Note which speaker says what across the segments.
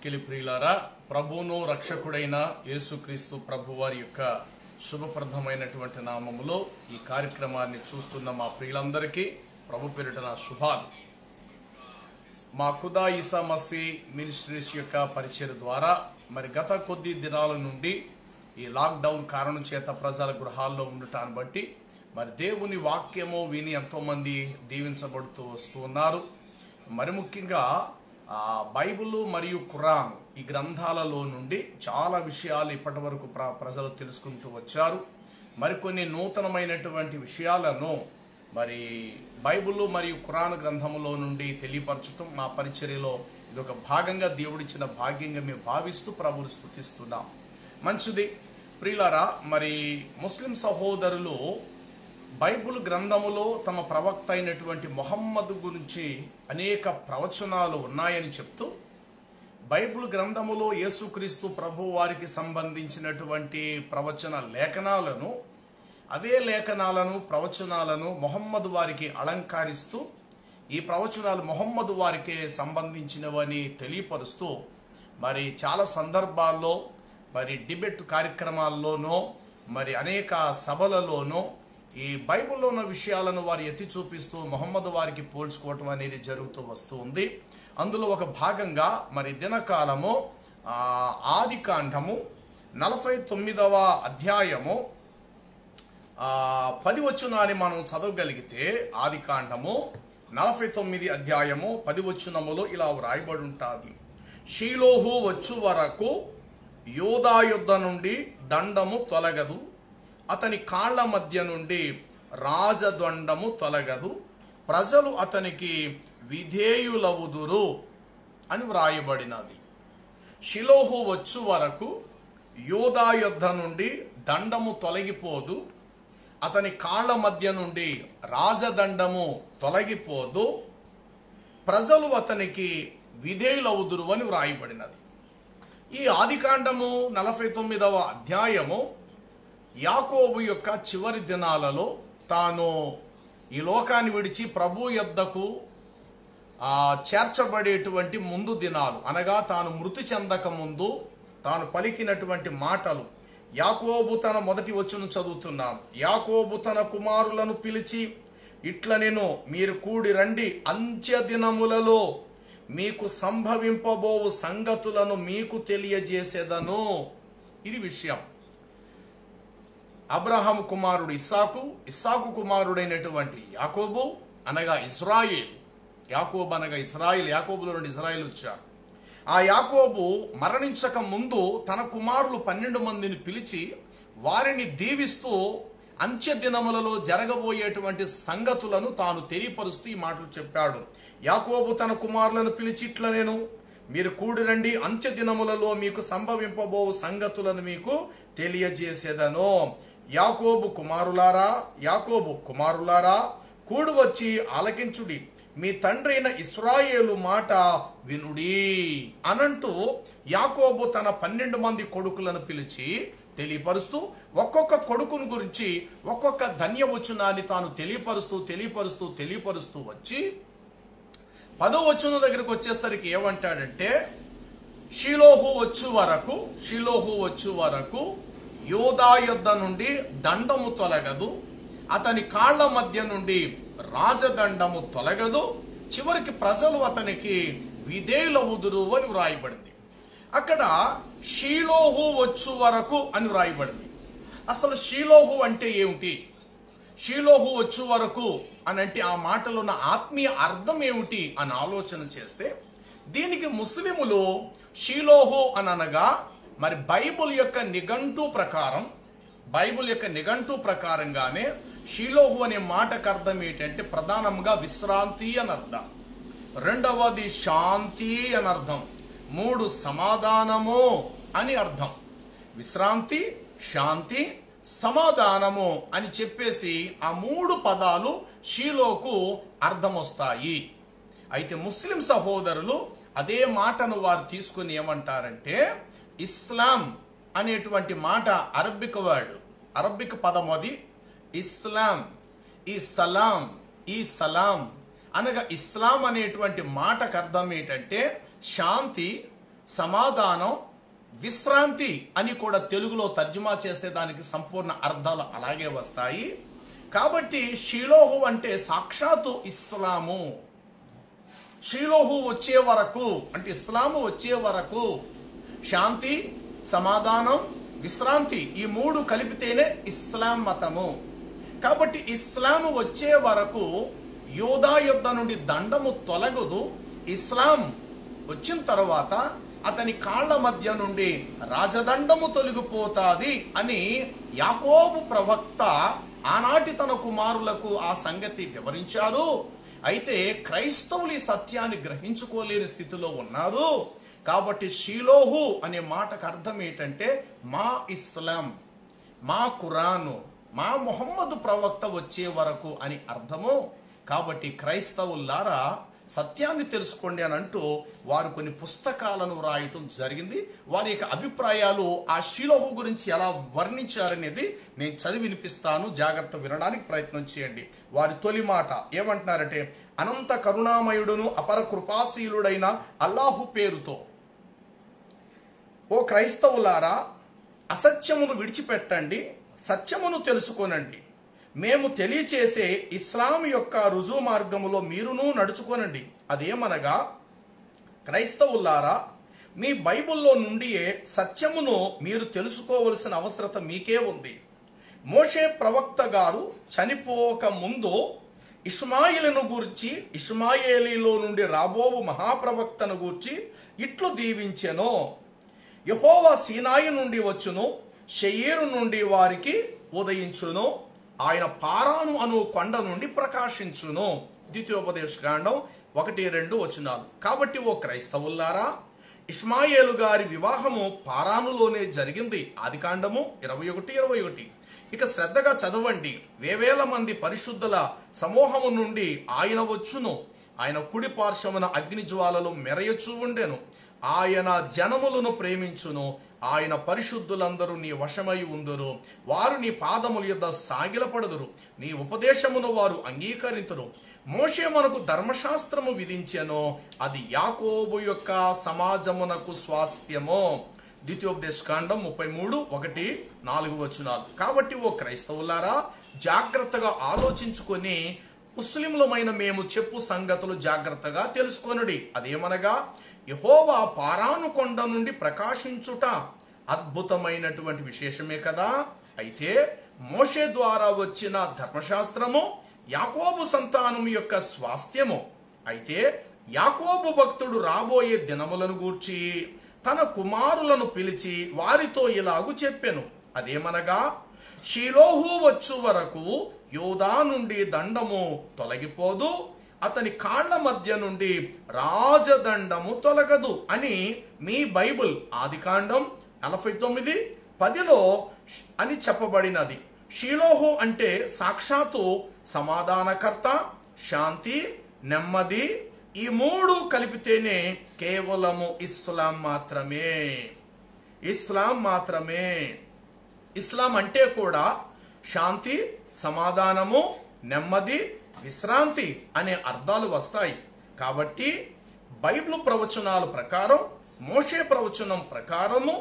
Speaker 1: మిక్కిలి ప్రియులారా, ప్రభువును రక్షకుడైన యేసుక్రీస్తు ప్రభువారి యొక్క శుభప్రదమైనటువంటి నామములో ఈ కార్యక్రమాన్ని చూస్తున్న మా ప్రియులందరికీ ప్రభు పేరిట నా శుభాలు. మా ఖుదా ఈసా మసీ మినిస్ట్రీస్ యొక్క పరిచయం ద్వారా మరి గత కొద్ది దినాల నుండి ఈ లాక్డౌన్ కారణం చేత ప్రజల గృహాల్లో ఉండటాన్ని బట్టి మరి దేవుని వాక్యము విని ఎంతోమంది దీవించబడుతూ వస్తూ ఉన్నారు. మరి ముఖ్యంగా బైబిల్ మరియు ఖురాన్ ఈ గ్రంథాలలో నుండి చాలా విషయాలు ఇప్పటి వరకు ప్రజలు తెలుసుకుంటూ వచ్చారు. మరికొన్ని నూతనమైనటువంటి విషయాలను మరి బైబిల్ మరియు ఖురాన్ గ్రంథములో నుండి తెలియపరచడం మా పరిచర్యలో ఇదొక భాగంగా దేవుడిచ్చిన భాగ్యంగా మేము భావిస్తూ ప్రభువును స్తుతిస్తున్నాం. మంచిది ప్రియులారా, మరి ముస్లిం సహోదరులు బైబిల్ గ్రంథములో తమ ప్రవక్త అయినటువంటి ముహమ్మదు గురించి అనేక ప్రవచనాలు ఉన్నాయని చెప్తూ బైబిల్ గ్రంథములో యేసుక్రీస్తు ప్రభు వారికి సంబంధించినటువంటి ప్రవచన లేఖనాలను అవే లేఖనాలను ప్రవచనాలను ముహమ్మదు వారికి అలంకరిస్తూ ఈ ప్రవచనాలు ముహమ్మదు వారికే సంబంధించినవని తెలియపరుస్తూ మరి చాలా సందర్భాల్లో మరి డిబేట్ కార్యక్రమాల్లోనో మరి అనేక సభలలోనో ఈ బైబిల్లో ఉన్న విషయాలను వారు ఎత్తి చూపిస్తూ ముహమ్మదు వారికి పోల్చుకోవటం అనేది జరుగుతూ వస్తూ ఉంది. అందులో ఒక భాగంగా మరి దినకాలము ఆదికాండము 49వ అధ్యాయము 10 వచనాన్ని మనం చదవగలిగితే ఆదికాండము 49 అధ్యాయము 10 వచనములో ఇలా వ్రాయబడి ఉంటుంది. షీలోహు వచ్చు వరకు యోధా యుద్ధ నుండి దండము తొలగదు, అతని కాళ్ల మధ్య నుండి రాజదండము తొలగదు, ప్రజలు అతనికి విధేయులవుదురు అని వ్రాయబడినది. షిలోహు వచ్చు వరకు యోధా యుద్ధ నుండి దండము తొలగిపోదు, అతని కాళ్ల మధ్య నుండి రాజదండము తొలగిపోదు, ప్రజలు అతనికి విధేయులవుదురు అని వ్రాయబడినది. ఈ ఆదికాండము 49వ అధ్యాయము యాకోబు యొక్క చివరి దినాలలో తాను ఈ లోకాన్ని విడిచి ప్రభు యొద్దకు చేర్చబడేటువంటి ముందు దినాలు, అనగా తాను మృతి చెందక ముందు తాను పలికినటువంటి మాటలు. యాకోబు తన మొదటి వచనం చదువుతున్నాను. యాకోబు తన కుమారులను పిలిచి ఇట్ల నేను మీరు కూడి రండి, అంత్య దినములలో మీకు సంభవింపబోవు సంగతులను మీకు తెలియజేసేదను. ఇది విషయం. అబ్రహాము కుమారుడు ఇస్సాకు, ఇస్సాకు కుమారుడైనటువంటి యాకోబు అనగా ఇజ్రాయేల్, యాకోబు అనగా ఇజ్రాయిల్, యాకోబులో నుండి ఇజ్రాయిల్ వచ్చారు. ఆ యాకోబు మరణించక ముందు తన కుమారులు 12 మందిని పిలిచి వారిని దీవిస్తూ అంత్య దినములలో జరగబోయేటువంటి సంగతులను తాను తెలియపరుస్తూ ఈ మాటలు చెప్పాడు. యాకోబు తన కుమారులను పిలిచి ఇట్లా నేను మీరు కూడి రండి, అంత్య దినములలో మీకు సంభవింపబో సంగతులను మీకు తెలియజేసేదను. యాకోబు కుమారులారా కూడి వచ్చి ఆలకించుడి, మీ తండ్రి అయిన ఇశ్రాయేలు మాట వినుడి అనంటూ యాకోబు తన 12 మంది కొడుకులను పిలిచి తెలియపరుస్తూ ఒక్కొక్క కొడుకుని గురించి ఒక్కొక్క ధన్యవచనాన్ని తాను తెలియపరుస్తూ వచ్చి 10వ వచనం దగ్గరికి వచ్చేసరికి ఏమంటాడంటే, షీలోహు వచ్చు వరకు యోధా యుద్ధ నుండి దండము తొలగదు, అతని కాళ్ల మధ్య నుండి రాజదండము తొలగదు, చివరికి ప్రజలు అతనికి విధేయులవుదురు అని వ్రాయబడింది. అక్కడ షీలోహు వచ్చు వరకు అని వ్రాయబడింది. అసలు షీలోహు అంటే ఏమిటి? షీలోహు వచ్చు వరకు అని అంటే ఆ మాటలో ఉన్న ఆత్మీయ అర్థం ఏమిటి అని ఆలోచన చేస్తే దీనికి ముస్లిములు షీలోహు అని అనగా మరి బైబిల్ యొక్క నిఘంటు ప్రకారంగానే షీలోహు అనే మాటకు అర్థం ఏంటంటే ప్రధానంగా విశ్రాంతి అని అర్థం, రెండవది శాంతి అని అర్థం, 3 సమాధానము అని అర్థం. విశ్రాంతి, శాంతి, సమాధానము అని చెప్పేసి ఆ 3 పదాలు షీలోకు అర్థం వస్తాయి. అయితే ముస్లిం సహోదరులు అదే మాటను వారు తీసుకుని ఏమంటారంటే ఇస్లాం అనేటువంటి మాట అరబిక్ పదం అది. ఇస్లాం, ఈ సలాం అనగా ఇస్లాం అనేటువంటి మాటకు అర్థం ఏంటంటే శాంతి, సమాధానం, విశ్రాంతి అని కూడా తెలుగులో తర్జుమా చేస్తే దానికి సంపూర్ణ అర్థాలు అలాగే వస్తాయి. కాబట్టి షీలోహు అంటే సాక్షాత్తు ఇస్లాము. షీలోహు వచ్చే వరకు అంటే ఇస్లాము వచ్చే వరకు శాంతి, సమాధానం, విశ్రాంతి ఈ మూడు కలిపితేనే ఇస్లాం మతము. కాబట్టి ఇస్లాము వచ్చే వరకు యూదా యుద్ధ నుండి దండము తొలగదు. ఇస్లాం వచ్చిన తర్వాత అతని కాళ్ళ మధ్య నుండి రాజదండము తొలగిపోతాది అని యాకోబు ప్రవక్త ఆనాటి తన కుమారులకు ఆ సంగతి వివరించారు. అయితే క్రైస్తవులు ఈ సత్యాన్ని గ్రహించుకోలేని స్థితిలో ఉన్నారు. కాబట్టి షీలోహు అనే మాటకు అర్థం ఏంటంటే మా ఇస్లాం, మా ఖురాను, మా ముహమ్మదు ప్రవక్త వచ్చే వరకు అని అర్థము. కాబట్టి క్రైస్తవులారా సత్యాన్ని తెలుసుకోండి అని అంటూ వారు కొన్ని పుస్తకాలను రాయటం జరిగింది. వారి యొక్క అభిప్రాయాలు ఆ షీలోహు గురించి ఎలా వర్ణించారనేది నేను చదివి వినిపిస్తాను, జాగ్రత్త వినడానికి ప్రయత్నం చేయండి. వారి తొలి మాట ఏమంటున్నారంటే, అనంత కరుణామయుడును అపర కృపాశీలుడైన అల్లాహు పేరుతో ఓ క్రైస్తవులారా అసత్యమును విడిచిపెట్టండి, సత్యమును తెలుసుకొనండి. మేము తెలియచేసే ఇస్లాం యొక్క రుజువు మార్గములో మీరును నడుచుకోనండి. అదేమనగా, క్రైస్తవులారా మీ బైబిల్లో నుండియే సత్యమును మీరు తెలుసుకోవలసిన అవసరత మీకే ఉంది. మోషే ప్రవక్త గారు చనిపోక ముందు ఇష్మాయిలును గూర్చి, ఇష్మాయేలీలో నుండి రాబోవు మహాప్రవక్తను గూర్చి ఇట్లు దీవించెను. యెహోవా సీనాయి నుండి వచ్చును, షెయీరు నుండి వారికి ఉదయించును, ఆయన పారాను అను కొండ నుండి ప్రకాశించును. ద్వితీయోపదేశకాండం 1-2 వచనాలు. కాబట్టి ఓ క్రైస్తవులారా, ఇష్మాయేలు గారి వివాహము పారానులోనే జరిగింది. ఆదికాండము 21:21. ఇక శ్రద్ధగా చదవండి. వేవేల మంది పరిశుద్ధుల సమూహము నుండి ఆయన వచ్చును, ఆయన కుడి పార్శ్వమున అగ్ని జ్వాలలు మెరయచూ ఉండెను, ఆయన జనములను ప్రేమించును, ఆయన పరిశుద్ధులందరూ నీ వశమై ఉందురు, వారు నీ పాదముల యొద్ద సాగిలపడుదురు, నీ ఉపదేశమును వారు అంగీకరింతురు. మోషే మనకు ధర్మశాస్త్రము విధించెను, అది యాకోబు యొక్క సమాజమునకు స్వాస్థ్యము. ద్వితీయోపదేశకాండం 33:1-4 వచనాలు. కాబట్టి ఓ క్రైస్తవులారా జాగ్రత్తగా ఆలోచించుకొని ముస్లింలమైన మేము చెప్పు సంగతులు జాగ్రత్తగా తెలుసుకొనుడి. అదేమనగా, యెహోవా పారాను కొండ నుండి ప్రకాశించుట అద్భుతమైనటువంటి విశేషమే కదా. అయితే మోషే ద్వారా వచ్చిన ధర్మశాస్త్రము యాకోబు సంతానం యొక్క స్వాస్థ్యము. అయితే యాకోబు భక్తుడు రాబోయే దినములను గూర్చి తన కుమారులను పిలిచి వారితో ఇలాగు చెప్పెను. అదేమనగా, షీలోహు వచ్చు వరకు యూదా నుండి దండము తొలగిపోదు, అతని కాళ్ళ మధ్య నుండి రాజదండము తొలగదు అని మీ బైబిల్ ఆదికాండం 49:10 అని చెప్పబడినది. షీలోహు అంటే సాక్షాత్తు సమాధానకర్త, శాంతి, నెమ్మది ఈ మూడు కలిపితేనే కేవలము ఇస్లాం మాత్రమే. ఇస్లాం మాత్రమే. ఇస్లాం అంటే కూడా శాంతి, సమాధానము, నెమ్మది, విశ్రాంతి అనే అర్థాలు వస్తాయి. కాబట్టి బైబిల్ ప్రవచనాల ప్రకారం, మోషే ప్రవచనం ప్రకారము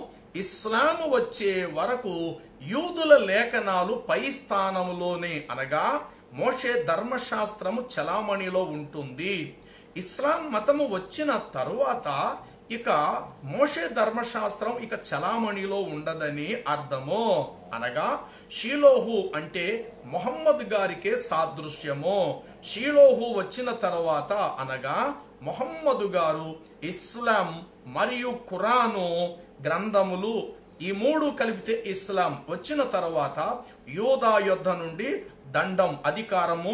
Speaker 1: ఇస్లాము వచ్చే వరకు యూదుల లేఖనాలు పై స్థానంలోనే, అనగా మోషే ధర్మశాస్త్రము చలామణిలో ఉంటుంది. ఇస్లాం మతము వచ్చిన తరువాత ఇక మోషే ధర్మశాస్త్రం ఇక చలామణిలో ఉండదని అర్థము. అనగా షీలోహు అంటే మొహమ్మద్ గారికే సాదృశ్యము. షీలోహు వచ్చిన తర్వాత అనగా మొహమ్మదు గారు ఇస్లాం మరియు ఖురాను గ్రంథములు ఈ మూడు కలిపితే ఇస్లాం వచ్చిన తర్వాత యూదా యుద్ధ నుండి దండం అధికారము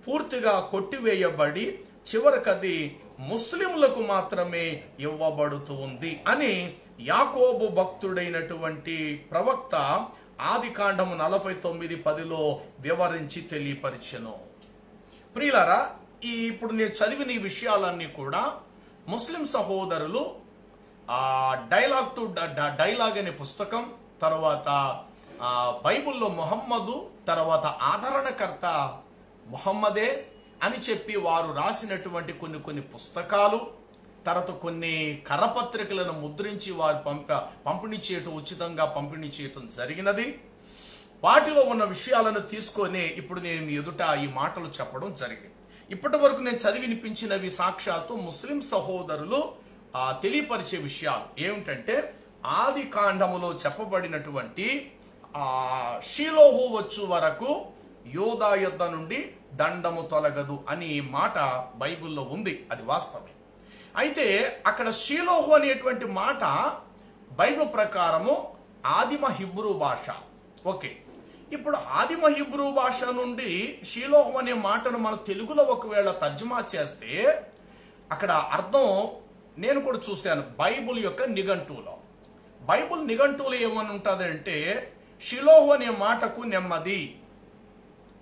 Speaker 1: పూర్తిగా కొట్టివేయబడి చివరికది ముస్లింలకు మాత్రమే ఇవ్వబడుతుంది అని యాకోబు భక్తుడైనటువంటి ప్రవక్త ఆదికాండము 49:10 వివరించి తెలియపరిచెను. ప్రియులారా, ఇప్పుడు నేను చదివిన ఈ విషయాలన్నీ కూడా ముస్లిం సహోదరులు డైలాగ్ అనే పుస్తకం, తర్వాత బైబిల్లో మొహమ్మదు, తర్వాత ఆదరణకర్త మొహమ్మదే అని చెప్పి వారు రాసినటువంటి కొన్ని పుస్తకాలు, తర్వాత కొన్ని కరపత్రికలను ముద్రించి వారు పంపిణీ చేయటం, ఉచితంగా పంపిణీ చేయటం జరిగినది. వాటిలో ఉన్న విషయాలను తీసుకొని ఇప్పుడు నేను మీ ఎదుట ఈ మాటలు చెప్పడం జరిగింది. ఇప్పటి వరకు నేను చదివి వినిపించినవి సాక్షాత్తు ముస్లిం సహోదరులు తెలియపరిచే విషయాలు ఏమిటంటే, ఆది కాండములో చెప్పబడినటువంటి షీలోహు వచ్చు వరకు యోధా యుద్ధ నుండి దండము తొలగదు అని మాట బైబిల్లో ఉంది. అది వాస్తవమే. అయితే అక్కడ షీలోహు అనేటువంటి మాట బైబిల్ ప్రకారము ఆదిమ హిబ్రూ భాష. ఓకే, ఇప్పుడు ఆదిమ హిబ్రూ భాష నుండి షీలోహు అనే మాటను మన తెలుగులో ఒకవేళ తర్జుమా చేస్తే అక్కడ అర్థం నేను కూడా చూశాను బైబిల్ యొక్క నిఘంటువులో. బైబిల్ నిఘంటువులో ఏమని ఉంటుంది అంటే, షిలోహు అనే మాటకు నెమ్మది,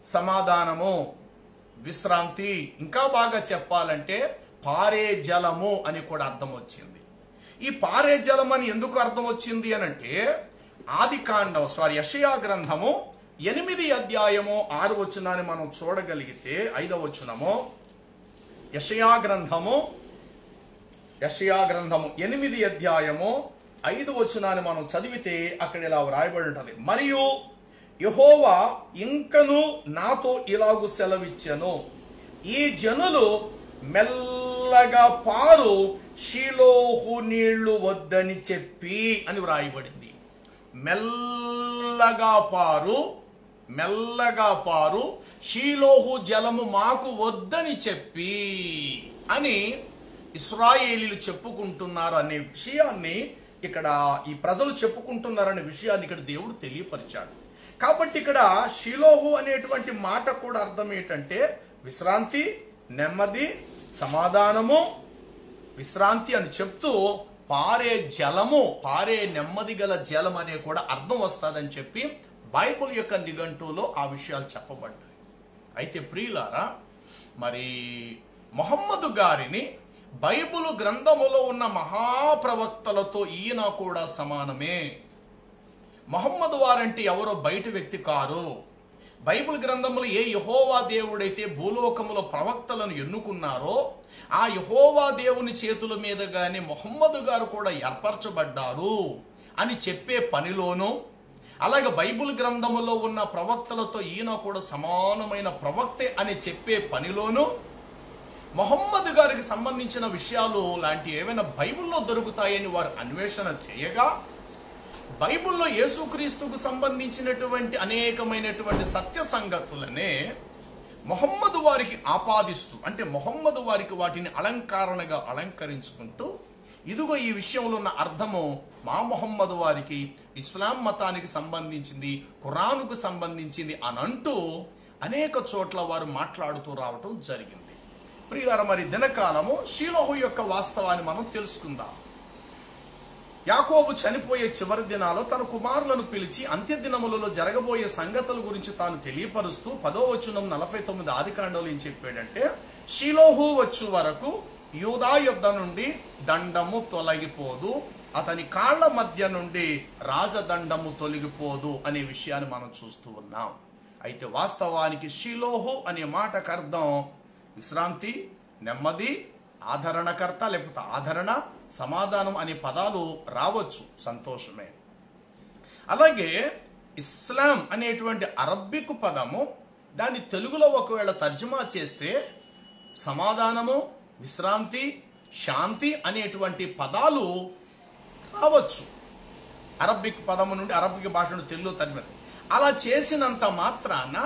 Speaker 1: సమాధానము, విశ్రాంతి, ఇంకా బాగా చెప్పాలంటే పారే జలము అని కూడా అర్థం వచ్చింది. ఈ పారే జలం అని ఎందుకు అర్థం వచ్చింది అని అంటే, యెషయా గ్రంథము 8 అధ్యాయము 6 వచనాన్ని మనం చూడగలిగితే 5వ వచనము, యెషయా గ్రంథము 8 అధ్యాయము 5 వచనాన్ని మనం చదివితే అక్కడ ఇలా వ్రాయబడి ఉంటుంది, మరియు యెహోవా ఇంకను నాతో ఇలాగు సెలవిచ్చెను, ఈ జనులు మెల్లగా పారు షీలోహు నీళ్లు వద్దని చెప్పి అని వ్రాయబడింది. మెల్లగా పారు షీలోహు జలము మాకు వద్దని చెప్పి అని ఇశ్రాయేలీలు చెప్పుకుంటున్నారు అనే విషయాన్ని ఇక్కడ ఈ ప్రజలు చెప్పుకుంటున్నారనే విషయాన్ని ఇక్కడ దేవుడు తెలియపరిచాడు. కాబట్టి ఇక్కడ షీలోహు అనేటువంటి మాట కూడా అర్థం ఏంటంటే విశ్రాంతి, నెమ్మది, సమాధానము, విశ్రాంతి అని చెప్తూ పారే జలము, పారే నెమ్మది గల జలం అనే కూడా అర్థం వస్తుందని చెప్పి బైబిల్ యొక్క నిఘంటువులో ఆ విషయాలు చెప్పబడ్డాయి. అయితే ప్రియులారా, మరి మొహమ్మదు గారిని బైబిల్ గ్రంథములో ఉన్న మహాప్రవక్తలతో ఈయన కూడా సమానమే. మొహమ్మదు వారంటే ఎవరో బయట వ్యక్తి కారు. బైబిల్ గ్రంథములో ఏ యెహోవా దేవుడైతే భూలోకములో ప్రవక్తలను ఎన్నుకున్నారో ఆ యెహోవా దేవుని చేతుల మీదుగానే మొహమ్మదు గారు కూడా ఏర్పరచబడ్డారు అని చెప్పే పనిలోనూ, అలాగే బైబిల్ గ్రంథములో ఉన్న ప్రవక్తలతో ఈయన కూడా సమానమైన ప్రవక్తే అని చెప్పే పనిలోనూ మొహమ్మద్ గారికి సంబంధించిన విషయాలు లాంటి ఏమైనా బైబిల్లో దొరుకుతాయని వారు అన్వేషణ చేయగా బైబిల్లో యేసుక్రీస్తుకు సంబంధించినటువంటి అనేకమైనటువంటి సత్య సంగతులనే మొహమ్మద్ వారికి ఆపాదిస్తూ, అంటే మొహమ్మద్ వారికి వాటిని అలంకరణగా అలంకరించుకుంటూ, ఇదిగో ఈ విషయంలో ఉన్న అర్థము మా మొహమ్మద్ వారికి ఇస్లాం మతానికి సంబంధించింది, ఖురానుకు సంబంధించింది అని అంటూ అనేక చోట్ల వారు మాట్లాడుతూ రావటం జరిగింది. ప్రియులారా, మరి దినకాలము షీలోహు యొక్క వాస్తవాన్ని మనం తెలుసుకుందాం. యాకోబు చనిపోయే చివరి దినాల్లో తన కుమారులను పిలిచి అంత్య దినములలో జరగబోయే సంగతుల గురించి తాను తెలియపరుస్తూ 10వ వచనం 49 ఆదికాండంలో ఏం చెప్పాడంటే, షీలోహు వచ్చు వరకు యూదా యుద్ధ నుండి దండము తొలగిపోదు, అతని కాళ్ల మధ్య నుండి రాజదండము తొలగిపోదు అనే విషయాన్ని మనం చూస్తూ ఉన్నాం. అయితే వాస్తవానికి షీలోహు అనే మాటకు అర్థం విశ్రాంతి, నెమ్మది, ఆదరణకర్త, లేకపోతే ఆదరణ, సమాధానం అనే పదాలు రావచ్చు, సంతోషమే. అలాగే ఇస్లాం అనేటువంటి అరబ్బిక్ పదము దాన్ని తెలుగులో ఒకవేళ తర్జుమా చేస్తే సమాధానము, విశ్రాంతి, శాంతి అనేటువంటి పదాలు రావచ్చు. అరబ్బిక్ పదము నుండి అరబ్బిక్ భాష నుండి తెలుగులో తర్జుమా. అలా చేసినంత మాత్రాన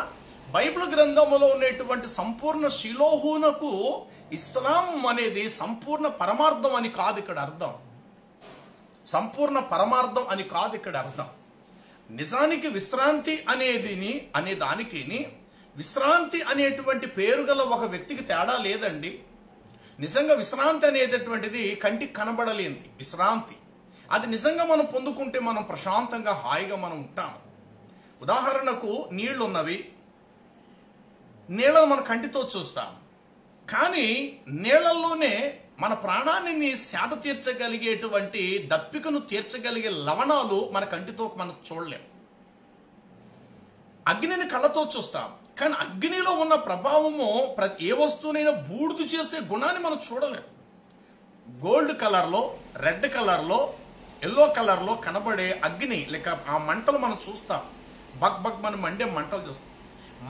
Speaker 1: బైబిల్ గ్రంథములో ఉన్నటువంటి సంపూర్ణ షిలోహునకు ఇస్లాం అనేది సంపూర్ణ పరమార్థం అని కాదు ఇక్కడ అర్థం. సంపూర్ణ పరమార్థం అని కాదు ఇక్కడ అర్థం. నిజానికి విశ్రాంతి అనే దానికి విశ్రాంతి అనేటువంటి పేరు గల ఒక వ్యక్తికి తేడా లేదండి. నిజంగా విశ్రాంతి అనేటటువంటిది కంటికి కనబడలేనిది విశ్రాంతి. అది నిజంగా మనం పొందుకుంటే మనం ప్రశాంతంగా హాయిగా మనం ఉంటాం. ఉదాహరణకు నీళ్లు ఉన్నవి, నీళ్ళను మన కంటితో చూస్తాం, కానీ నీళ్లలోనే మన ప్రాణాన్ని సేద తీర్చగలిగేటువంటి, దప్పికను తీర్చగలిగే లవణాలు మన కంటితో మనం చూడలేం. అగ్నిని కళ్ళతో చూస్తాం, కానీ అగ్నిలో ఉన్న ప్రభావము ఏ వస్తువునైనా బూడిద చేసే గుణాన్ని మనం చూడలేం. గోల్డ్ కలర్లో, రెడ్ కలర్లో, ఎల్లో కలర్లో కనబడే అగ్ని లేక ఆ మంటలు మనం చూస్తాం. బగ్ బగ్ మనం మండే మంటలు చూస్తాం.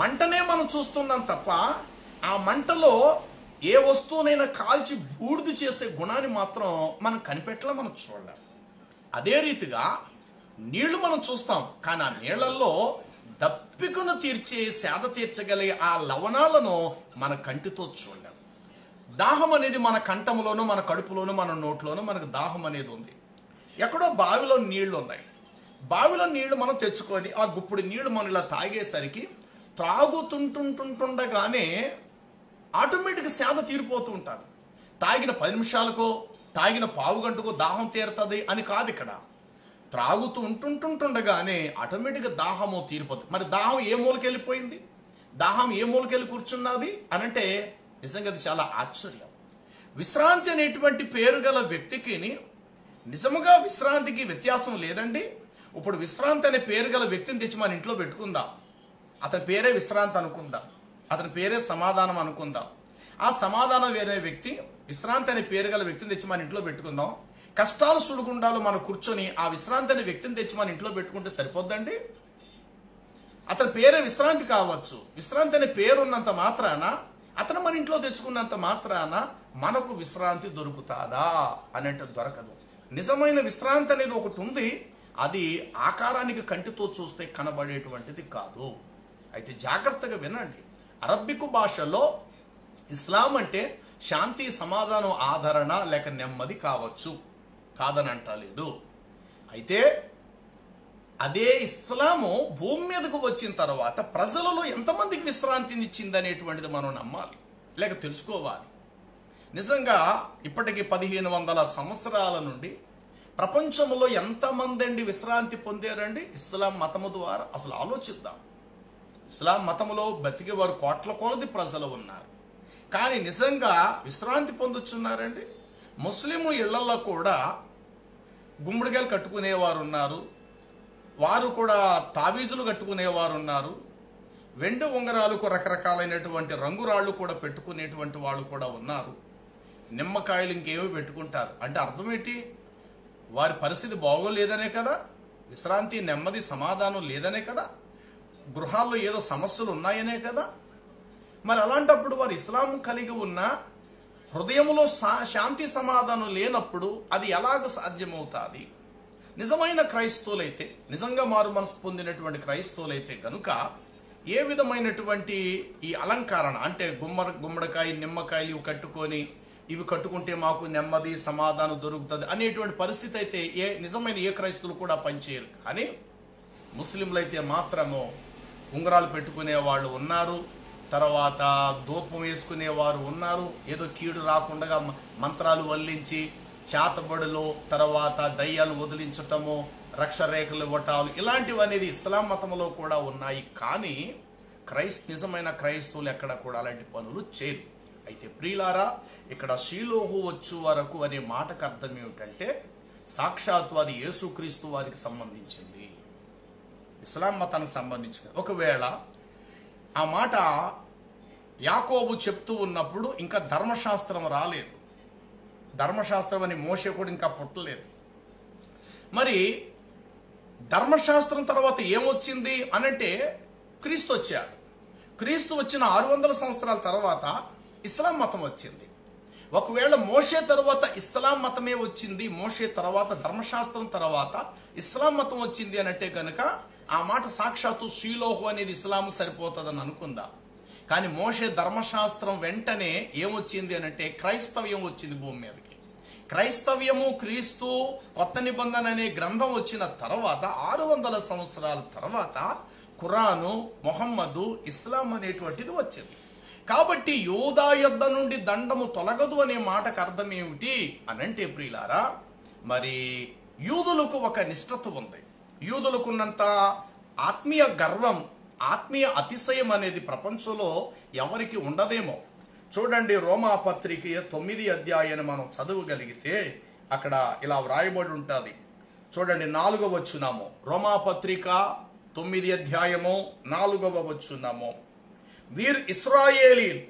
Speaker 1: మంటనే మనం చూస్తున్నాం తప్ప ఆ మంటలో ఏ వస్తువునైనా కాల్చి బూడిద చేసే గుణాన్ని మాత్రం మనం కనిపెట్టలే, మనం చూడలేం. అదే రీతిగా నీళ్లు మనం చూస్తాం, కానీ ఆ నీళ్లలో దప్పికను తీర్చే, సేద తీర్చగలిగే ఆ లవణాలను మన కంటితో చూడలేం. దాహం అనేది మన కంఠంలోనూ, మన కడుపులోనూ, మన నోట్లోనూ మనకు దాహం అనేది ఉంది. ఎక్కడో బావిలో నీళ్లు ఉన్నాయి. బావిలో నీళ్లు మనం తెచ్చుకొని ఆ గుప్పుడు నీళ్లు మనం ఇలా తాగేసరికి త్రాగుతుంటుండగానే ఆటోమేటిక్గా సేద తీరిపోతూ ఉంటారు. తాగిన 10 నిమిషాలకో, తాగిన పావు గంటకో దాహం తీరుతుంది అని కాదు. ఇక్కడ త్రాగుతూ ఉంటుండగానే ఆటోమేటిక్గా దాహము తీరిపోతుంది. మరి దాహం ఏ మూలకి వెళ్ళిపోయింది, దాహం ఏ మూలకి వెళ్ళి కూర్చున్నది అనంటే నిజంగా అది చాలా ఆశ్చర్యం. విశ్రాంతి అనేటువంటి పేరు గల వ్యక్తికి నిజముగా విశ్రాంతికి వ్యత్యాసం లేదండి. ఇప్పుడు విశ్రాంతి అనే పేరు గల వ్యక్తిని తెచ్చి మన ఇంట్లో పెట్టుకుందాం. అతని పేరే విశ్రాంతి అనుకుందాం, అతని పేరే సమాధానం అనుకుందాం. ఆ సమాధానం వేరే వ్యక్తి, విశ్రాంతి అనే పేరు గల వ్యక్తిని తెచ్చి మన ఇంట్లో పెట్టుకుందాం. కష్టాలు సుడిగుండాలు మనం కూర్చొని ఆ విశ్రాంతి అనే వ్యక్తిని తెచ్చి మన ఇంట్లో పెట్టుకుంటే సరిపోద్దండి? అతని పేరే విశ్రాంతి కావచ్చు. విశ్రాంతి అనే పేరు ఉన్నంత మాత్రాన, అతను మన ఇంట్లో తెచ్చుకున్నంత మాత్రాన మనకు విశ్రాంతి దొరుకుతాదా అనేట దొరకదు. నిజమైన విశ్రాంతి అనేది ఒకటి ఉంది. అది ఆకారానికి కంటితో చూస్తే కనబడేటువంటిది కాదు. అయితే జాగ్రత్తగా వినండి. అరబ్బికు భాషలో ఇస్లాం అంటే శాంతి, సమాధానం, ఆదరణ లేక నెమ్మది కావచ్చు, కాదని అంటలేదు. అయితే అదే ఇస్లాము భూమి మీదకు వచ్చిన తర్వాత ప్రజలలో ఎంతమందికి విశ్రాంతిని ఇచ్చింది అనేటువంటిది మనం నమ్మాలి, లేక తెలుసుకోవాలి. నిజంగా ఇప్పటికి 1500 సంవత్సరాల నుండి ప్రపంచంలో ఎంతమంది అండి విశ్రాంతి పొందారండి ఇస్లాం మతము ద్వారా? అసలు ఆలోచిద్దాం. ఇస్లాం మతములో బ్రతికేవారు కోట్ల కొలది ప్రజలు ఉన్నారు, కానీ నిజంగా విశ్రాంతి పొందుతున్నారండి? ముస్లింలు ఇళ్లలో కూడా గుమ్మడికాయలు కట్టుకునేవారు ఉన్నారు, వారు కూడా తావీజులు కట్టుకునేవారు ఉన్నారు, వెండి ఉంగరాలకు రకరకాలైనటువంటి రంగురాళ్ళు కూడా పెట్టుకునేటువంటి వాళ్ళు కూడా ఉన్నారు. నిమ్మకాయలు ఇంకేమో పెట్టుకుంటారు. అంటే అర్థం ఏంటి? వారి పరిస్థితి బాగోలేదనే కదా, విశ్రాంతి, నెమ్మది, సమాధానం లేదనే కదా, గృహాల్లో ఏదో సమస్యలు ఉన్నాయనే కదా. మరి అలాంటప్పుడు వారు ఇస్లాం కలిగి ఉన్న హృదయంలో శాంతి సమాధానం లేనప్పుడు అది ఎలాగ సాధ్యమవుతుంది? నిజమైన క్రైస్తవులైతే, నిజంగా మారు మనసు పొందినటువంటి క్రైస్తవులైతే కనుక ఏ విధమైనటువంటి ఈ అలంకరణ అంటే గుమ్మడికాయ, నిమ్మకాయలు ఇవి కట్టుకొని, ఇవి కట్టుకుంటే మాకు నెమ్మది, సమాధానం దొరుకుతుంది అనేటువంటి పరిస్థితి అయితే నిజమైన ఏ క్రైస్తవులు కూడా పనిచేయరు. కానీ ముస్లింలు అయితే మాత్రము ఉంగరాలు పెట్టుకునే వాళ్ళు ఉన్నారు, తర్వాత ధూపం వేసుకునేవారు ఉన్నారు, ఏదో కీడు రాకుండా మంత్రాలు వల్లించి చేతబడులు, తర్వాత దయ్యాలు వదిలించటము, రక్షరేఖలు ఇవ్వటాలు, ఇలాంటివి అనేది ఇస్లాం మతంలో కూడా ఉన్నాయి. కానీ నిజమైన క్రైస్తవులు ఎక్కడ కూడా అలాంటి పనులు చేయరు. అయితే ప్రియులారా, ఇక్కడ షీలోహు వచ్చు వరకు అనే మాటకు అర్థం ఏమిటంటే సాక్షాత్తు అది యేసుక్రీస్తు వారికి సంబంధించింది, ఇస్లాం మతానికి సంబంధించింది. ఒకవేళ ఆ మాట యాకోబు చెప్తూ ఉన్నప్పుడు ఇంకా ధర్మశాస్త్రం రాలేదు, ధర్మశాస్త్రం అని మోషే కూడా ఇంకా పుట్టలేదు. మరి ధర్మశాస్త్రం తర్వాత ఏమొచ్చింది అనంటే క్రీస్తు వచ్చాడు. క్రీస్తు వచ్చిన 600 సంవత్సరాల తర్వాత ఇస్లాం మతం వచ్చింది. ఒకవేళ మోషే తర్వాత ఇస్లాం మతమే వచ్చింది, మోషే తర్వాత ధర్మశాస్త్రం తర్వాత ఇస్లాం మతం వచ్చింది అనంటే కనుక ఆ మాట సాక్షాత్తు షీలోహు అనేది ఇస్లాంకు సరిపోతుందని అనుకుందాం. కానీ మోషే ధర్మశాస్త్రం వెంటనే ఏమొచ్చింది అనంటే క్రైస్తవ్యం వచ్చింది భూమి మీదకి. క్రైస్తవ్యము, క్రీస్తు, కొత్త నిబంధన అనే గ్రంథం వచ్చిన తర్వాత 600 సంవత్సరాల తర్వాత ఖురాను, మొహమ్మదు, ఇస్లాం అనేటువంటిది వచ్చింది. కాబట్టి యూదా యొద్ద నుండి దండము తొలగదు అనే మాటకు అర్థం ఏమిటి అనంటే ప్రియులారా, మరి యూదులకు ఒక నిష్ఠత ఉంది. యూదులకున్నంత ఆత్మీయ గర్వం, ఆత్మీయ అతిశయం అనేది ప్రపంచంలో ఎవరికి ఉండదేమో. చూడండి, రోమా పత్రిక 9వ అధ్యాయాన్ని మనం చదవగలిగితే అక్కడ ఇలా వ్రాయబడి ఉంటుంది. చూడండి, 4వ వచనము, రోమా పత్రిక 9వ అధ్యాయము 4వ వచనము. వీరు ఇశ్రాయేలీలు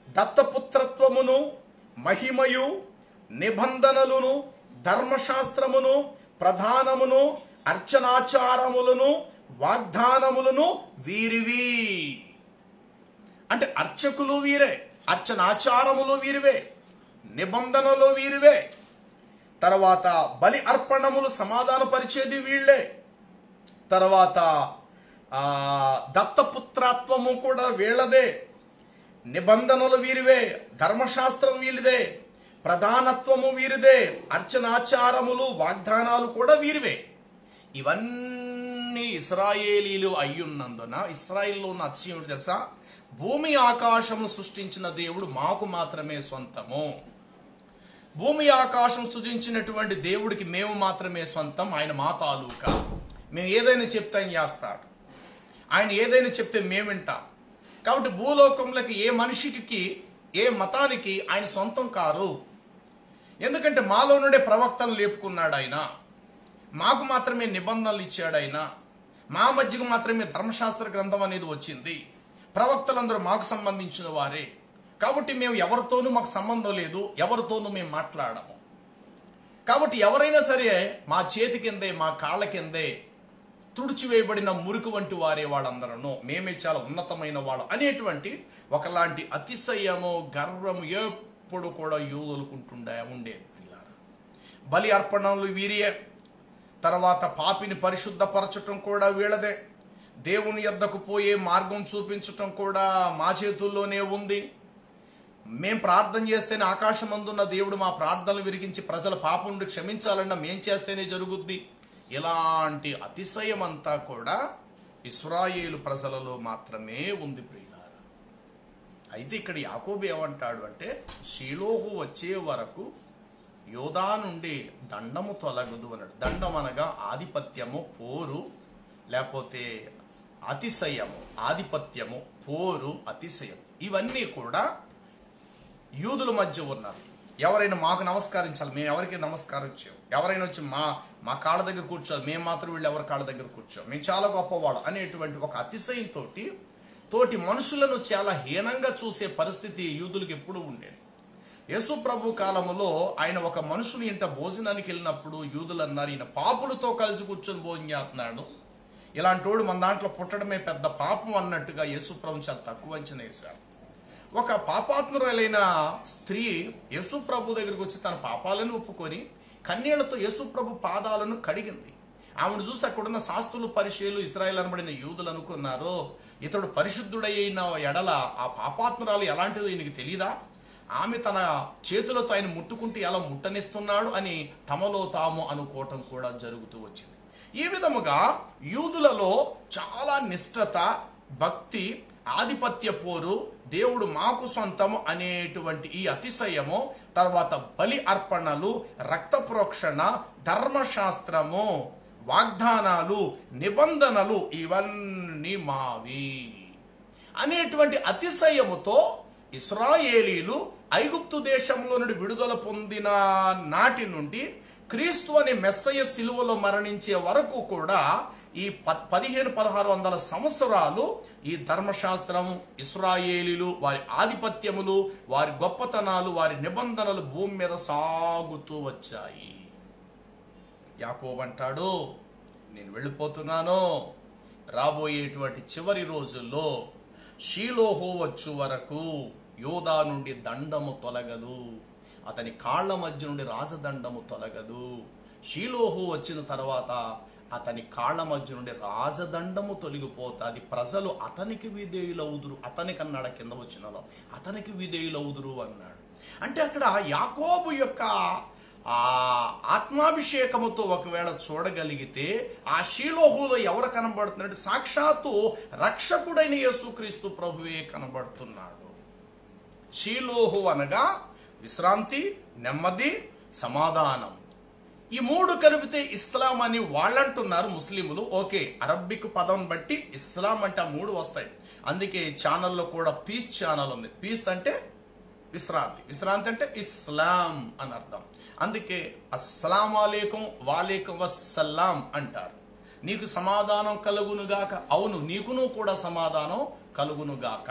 Speaker 1: దత్తపుత్రత్వమును, మహిమయు, నిబంధనలను, ధర్మశాస్త్రమును, ప్రధానమును, అర్చనాచారములను, వాగ్దానములను వీరివి. అంటే అర్చకులు వీరే, అర్చనాచారములు వీరివే, నిబంధనలు వీరివే, తర్వాత బలి అర్పణములు సమాధానపరిచేది వీళ్ళే, తర్వాత దత్తపుత్రత్వము కూడా వీళ్ళదే, నిబంధనలు వీరివే, ధర్మశాస్త్రం వీరిదే, ప్రధానత్వము వీరిదే, అర్చనాచారములు, వాగ్దానాలు కూడా వీరివే. ఇవన్నీ ఇశ్రాయేలీలు అయ్యున్నందున ఇశ్రాయేల్లో ఉన్న అతిశయం ఏంటి తెలుసా? భూమి ఆకాశము సృష్టించిన దేవుడు మాకు మాత్రమే సొంతము. భూమి ఆకాశం సృజించినటువంటి దేవుడికి మేము మాత్రమే సొంతం. ఆయన మా తాలూకా. మేము ఏదైనా చెప్తే ఆయన చేస్తాడు, ఆయన ఏదైనా చెప్తే మేము వింటాం. కాబట్టి భూలోకంలోకి ఏ మనిషికి, ఏ మతానికి ఆయన సొంతం కారు. ఎందుకంటే మాలో నుండే ప్రవక్తలు లేపుకున్నాడు ఆయన, మాకు మాత్రమే నిబంధనలు ఇచ్చాడు ఆయన, మా మధ్యకు మాత్రమే ధర్మశాస్త్ర గ్రంథం అనేది వచ్చింది. ప్రవక్తలందరూ మాకు సంబంధించిన వారే. కాబట్టి మేము ఎవరితోనూ మాకు సంబంధం లేదు, ఎవరితోనూ మేము మాట్లాడము. కాబట్టి ఎవరైనా సరే మా చేతి కిందే, మా కాళ్ళ కిందే తుడిచివేయబడిన మురికి వంటి వారే వాళ్ళందరూ, మేమే చాలా ఉన్నతమైన వాళ్ళు అనేటువంటి ఒకలాంటి అతిశయము, గర్వము ఎప్పుడు కూడా యూదులుకుంటుండే ఉండేది. బలి అర్పణలు వీరియే, తర్వాత పాపిని పరిశుద్ధపరచటం కూడా వీళ్ళదే, దేవుని యొద్దకు పోయే మార్గం చూపించటం కూడా మా చేతుల్లోనే ఉంది. మేం ప్రార్థన చేస్తేనే ఆకాశమందున్న దేవుడు మా ప్రార్థనలు విరిగించి ప్రజల పాపం నుండి క్షమించాలన్నా మేం చేస్తేనే జరుగుద్ది. ఇలాంటి అతిశయం అంతా కూడా ఇశ్రాయేలు ప్రజలలో మాత్రమే ఉంది ప్రియులారా. అయితే ఇక్కడ యాకోబు ఏమంటాడు అంటే, షీలోహు వచ్చే వరకు యోధా నుండి దండము తొలగదు అన్నాడు. దండం అనగా ఆధిపత్యము, పోరు, లేకపోతే అతిశయము. ఆధిపత్యము, పోరు, అతిశయం ఇవన్నీ కూడా యూదుల మధ్య ఉన్నారు. ఎవరైనా మాకు నమస్కరించాలి, మేము ఎవరికి నమస్కరించాం. ఎవరైనా వచ్చి మా కాళ్ళ దగ్గర కూర్చోవాలి, మేము మాత్రం వీళ్ళు ఎవరి కాళ్ళ దగ్గర కూర్చోం, మేము చాలా గొప్పవాడు అనేటువంటి ఒక అతిశయంతో తోటి మనుషులను చాలా హీనంగా చూసే పరిస్థితి యూదులకు ఎప్పుడూ ఉండేది. యేసు ప్రభు కాలంలో ఆయన ఒక మనుషుని ఇంట భోజనానికి వెళ్ళినప్పుడు యూదులు అన్నారు, ఈయన పాపులతో కలిసి కూర్చొని భోజనం చేస్తున్నాడు, ఇలాంటి వాడు మన దాంట్లో పుట్టడమే పెద్ద పాపం అన్నట్టుగా యేసు ప్రభు చాలా తక్కువ అంచనా వేశారు. ఒక పాపాత్మురాలైన స్త్రీ యేసు ప్రభు దగ్గరికి వచ్చి తన పాపాలను ఒప్పుకొని కన్నీళ్లతో యేసు ప్రభు పాదాలను కడిగింది. ఆమెను చూసి అక్కడున్న శాస్త్రులు, పరిచయులు, ఇశ్రాయేలు అనబడిన యూదులు అనుకున్నారు, ఇతడు పరిశుద్ధుడైన ఎడల ఆ పాపాత్మురాలు ఎలాంటిదో ఈయనకి తెలీదా, ఆమె తన చేతులతో ఆయన ముట్టుకుంటే ఎలా ముట్టనిస్తున్నాడు అని తమలో తాము అనుకోవటం కూడా జరుగుతూ వచ్చింది. ఈ విధముగా యూదులలో చాలా నిష్ఠత, భక్తి, ఆధిపత్య పోరు, దేవుడు మాకు సొంతము అనేటువంటి ఈ అతిశయము, తర్వాత బలి అర్పణలు, రక్త ప్రోక్షణ, ధర్మశాస్త్రము, వాగ్దానాలు, నిబంధనలు ఇవన్నీ మావి అనేటువంటి అతిశయముతో ఇశ్రాయేలీలు ఐగుప్తు దేశంలో నుండి విడుదల పొందిన నాటి నుండి క్రీస్తు అనే మెస్సయ్య సిలువలో మరణించే వరకు కూడా ఈ 1500-1600 సంవత్సరాలు ఈ ధర్మశాస్త్రం, ఇశ్రాయేలీలు, వారి ఆధిపత్యములు, వారి గొప్పతనాలు, వారి నిబంధనలు భూమి మీద సాగుతూ వచ్చాయి. యాకోబు అంటాడు, నేను వెళ్ళిపోతున్నాను, రాబోయేటువంటి చివరి రోజుల్లో షీలోహు వచ్చు వరకు యోధా నుండి దండము తొలగదు, అతని కాళ్ల మధ్య నుండి రాజదండము తొలగదు. షీలోహు వచ్చిన తర్వాత అతని కాళ్ల మధ్య నుండి రాజదండము తొలగిపోతుంది. ప్రజలు అతనికి విధేయులవుదురు, అతనికి అన్నాడు కింద వచ్చినలో, అతనికి విధేయులవుదురు అన్నాడు. అంటే అక్కడ యాకోబు యొక్క ఆత్మాభిషేకముతో ఒకవేళ చూడగలిగితే ఆ షీలోహులో ఎవరు కనబడుతున్నాడు? సాక్షాత్తు రక్షకుడైన యేసుక్రీస్తు ప్రభువే కనబడుతున్నాడు. షీలోహు అనగా విశ్రాంతి, నెమ్మది, సమాధానం. ఈ మూడు కలిపితే ఇస్లాం అని వాళ్ళంటున్నారు ముస్లింలు. ఓకే, అరబ్బిక్ పదం బట్టి ఇస్లాం అంటే ఆ మూడు వస్తాయి. అందుకే ఛానల్లో కూడా పీస్ ఛానల్ ఉంది. పీస్ అంటే విశ్రాంతి, విశ్రాంతి అంటే ఇస్లాం అని అర్థం. అందుకే అస్సలాము అలైకుం వాలేకుం వస్సలాం అంటారు. నీకు సమాధానం కలుగునుగాక. అవును, నీకును కూడా సమాధానం కలుగునుగాక.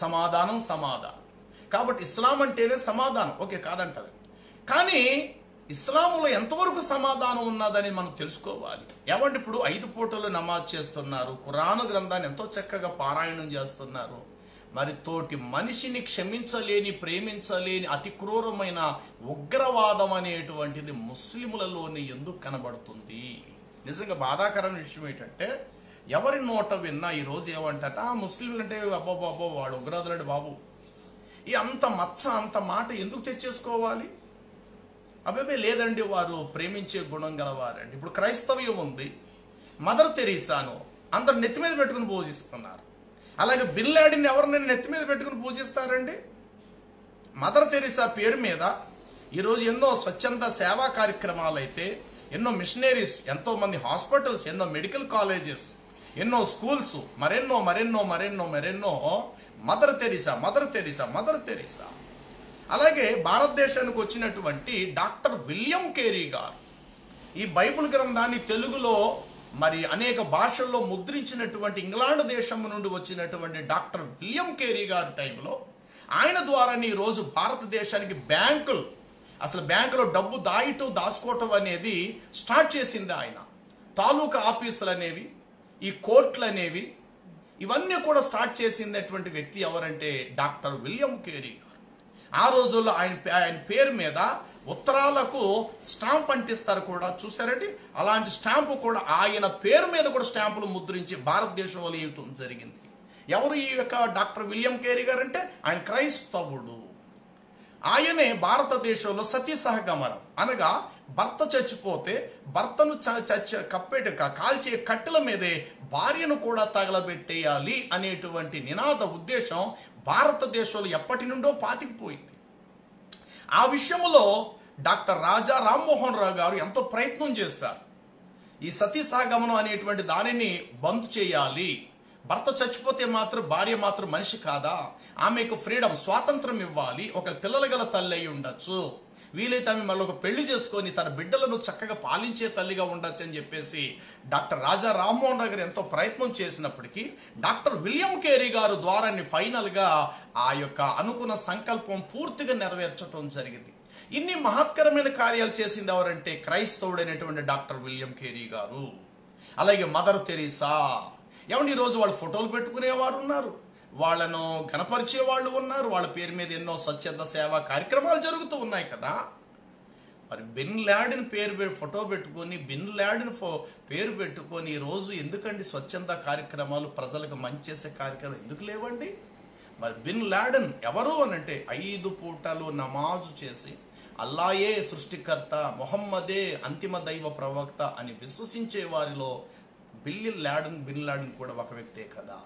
Speaker 1: సమాధానం, సమాధానం. కాబట్టి ఇస్లాం అంటేనే సమాధానం. ఓకే, కాదంటారు. కానీ ఇస్లాంలో ఎంతవరకు సమాధానం ఉన్నదని మనం తెలుసుకోవాలి. ఏమంటే ఇప్పుడు 5 పూటలు నమాజ్ చేస్తున్నారు, ఖురాను గ్రంథాన్ని ఎంతో చక్కగా పారాయణం చేస్తున్నారు, మరి తోటి మనిషిని క్షమించలేని, ప్రేమించలేని అతి క్రూరమైన ఉగ్రవాదం అనేటువంటిది ముస్లిములలోనే ఎందుకు కనబడుతుంది? నిజంగా బాధాకరమైన విషయం ఏంటంటే, ఎవరి నోట విన్నా ఈరోజు ఏమంటారట, ముస్లింలు అంటే అబ్బో వాడు ఉగ్రవాదులాడు బాబు, ఈ అంత మచ్చ అంత మాట ఎందుకు తెచ్చేసుకోవాలి? అబ్బాబే లేదండి, వారు ప్రేమించే గుణం గలవారండి. ఇప్పుడు క్రైస్తవ్యం ఉంది, మదర్ తెరీసాను అందరు నెత్తి మీద పెట్టుకుని పూజిస్తున్నారు. అలాగే బిన్ లాడెన్ ఎవరినైనా నెత్తి మీద పెట్టుకుని పూజిస్తారండి? మదర్ తెరీసా పేరు మీద ఈరోజు ఎన్నో స్వచ్ఛంద సేవా కార్యక్రమాలు అయితే, ఎన్నో మిషనరీస్, ఎంతో మంది హాస్పిటల్స్, ఎన్నో మెడికల్ కాలేజెస్, ఎన్నో స్కూల్స్, మరెన్నో మరెన్నో మరెన్నో మరెన్నో mother Teresa mother Teresa mother Teresa. అలాగే భారతదేశానికి వచ్చినటువంటి డాక్టర్ విలియం కేరీ గారు ఈ బైబిల్ గ్రంథాన్ని తెలుగులో మరి అనేక భాషల్లో ముద్రించినటువంటి ఇంగ్లాండ్ దేశం నుండి వచ్చినటువంటి డాక్టర్ విలియం కేరీ గారి టైంలో ఆయన ద్వారానే ఈరోజు భారతదేశానికి బ్యాంకులు, అసలు బ్యాంకులో డబ్బు దాచుకోవటం అనేది స్టార్ట్ చేసింది ఆయన. తాలూకా ఆఫీసులు అనేవి, ఈ కోర్టులు అనేవి, ఇవన్నీ కూడా స్టార్ట్ చేసినటువంటి వ్యక్తి ఎవరంటే డాక్టర్ విలియం కేరీ గారు. ఆ రోజుల్లో ఆయన పేరు మీద ఉత్తరాలకు స్టాంప్ అంటిస్తారు కూడా, చూసారండి? అలాంటి స్టాంపు కూడా ఆయన పేరు మీద కూడా స్టాంపులు ముద్రించి భారతదేశంలో ఇవ్వటం జరిగింది. ఎవరు ఈ యొక్క డాక్టర్ విలియం కేరీ గారు అంటే ఆయన క్రైస్తవుడు. ఆయనే భారతదేశంలో సతీ సహగమనం అనగా భర్త చచ్చిపోతే భర్తను కాల్చే కట్టెల మీదే భార్యను కూడా తగలబెట్టేయాలి అనేటువంటి నినాద ఉద్దేశం భారతదేశంలో ఎప్పటి నుండో పాతికిపోయింది. ఆ విషయంలో డాక్టర్ రాజా రామ్మోహన్ రావు గారు ఎంతో ప్రయత్నం చేశారు. ఈ సతీ సహగమనం అనేటువంటి దానిని బంద్ చేయాలి, భర్త చచ్చిపోతే మాత్రం భార్య మాత్రం మనిషి కాదా, ఆమెకు ఫ్రీడమ్, స్వాతంత్రం ఇవ్వాలి, ఒక పిల్లలు గల తల్లి అయి ఉండొచ్చు, వీలైతే ఆమె మళ్ళీ ఒక పెళ్లి చేసుకొని తన బిడ్డలను చక్కగా పాలించే తల్లిగా ఉండొచ్చు అని చెప్పేసి డాక్టర్ రాజా రామ్మోహన్ రావు గారు ఎంతో ప్రయత్నం చేసినప్పటికీ డాక్టర్ విలియం కేరీ గారు ద్వారా ఫైనల్గా ఆ యొక్క అనుకున్న సంకల్పం పూర్తిగా నెరవేర్చడం జరిగింది. ఇన్ని మహత్కరమైన కార్యాలు చేసింది ఎవరంటే క్రైస్తవుడైనటువంటి డాక్టర్ విలియం కేరీ గారు. అలాగే మదర్ తెరీసా. ఏమంటే ఈరోజు వాళ్ళు ఫోటోలు పెట్టుకునేవారు ఉన్నారు, వాళ్ళను గణపరిచే వాళ్ళు ఉన్నారు, వాళ్ళ పేరు మీద ఎన్నో స్వచ్ఛంద సేవా కార్యక్రమాలు జరుగుతూ ఉన్నాయి కదా. మరి బిన్ లాడెన్ ఫోటో పెట్టుకొని, బిన్ లాడెన్ పేరు పెట్టుకొని ఈరోజు ఎందుకండి స్వచ్ఛంద కార్యక్రమాలు, ప్రజలకు మంచి చేసే కార్యక్రమాలు ఎందుకు లేవండి? మరి బిన్ లాడెన్ ఎవరు అనంటే 5 పూటలు నమాజు చేసి అల్లాయే సృష్టికర్త, మొహమ్మదే అంతిమ దైవ ప్రవక్త అని విశ్వసించే వారిలో బిన్ లాడెన్ కూడా ఒక వ్యక్తే కదా.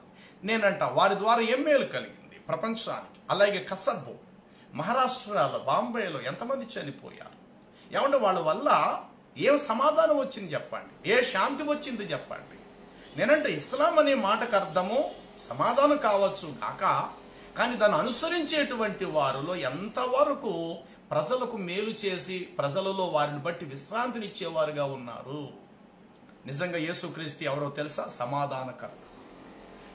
Speaker 1: నేనంట వారి ద్వారా ఏం మేలు కలిగింది ప్రపంచానికి. అలాగే కసబ్బు, మహారాష్ట్రలో, బాంబేలో ఎంతమంది చనిపోయారు? ఏమంటే వాళ్ళ వల్ల ఏం సమాధానం వచ్చింది చెప్పండి, ఏ శాంతి వచ్చింది చెప్పండి? నేనంటే ఇస్లాం అనే మాటకు అర్థము సమాధానం కావచ్చు కాక, కానీ దాన్ని అనుసరించేటువంటి వారిలో ఎంతవరకు ప్రజలకు మేలు చేసి ప్రజలలో వారిని బట్టి విశ్రాంతినిచ్చేవారుగా ఉన్నారు? నిజంగా యేసుక్రీస్తు ఎవరో తెలుసా? సమాధానకర్త.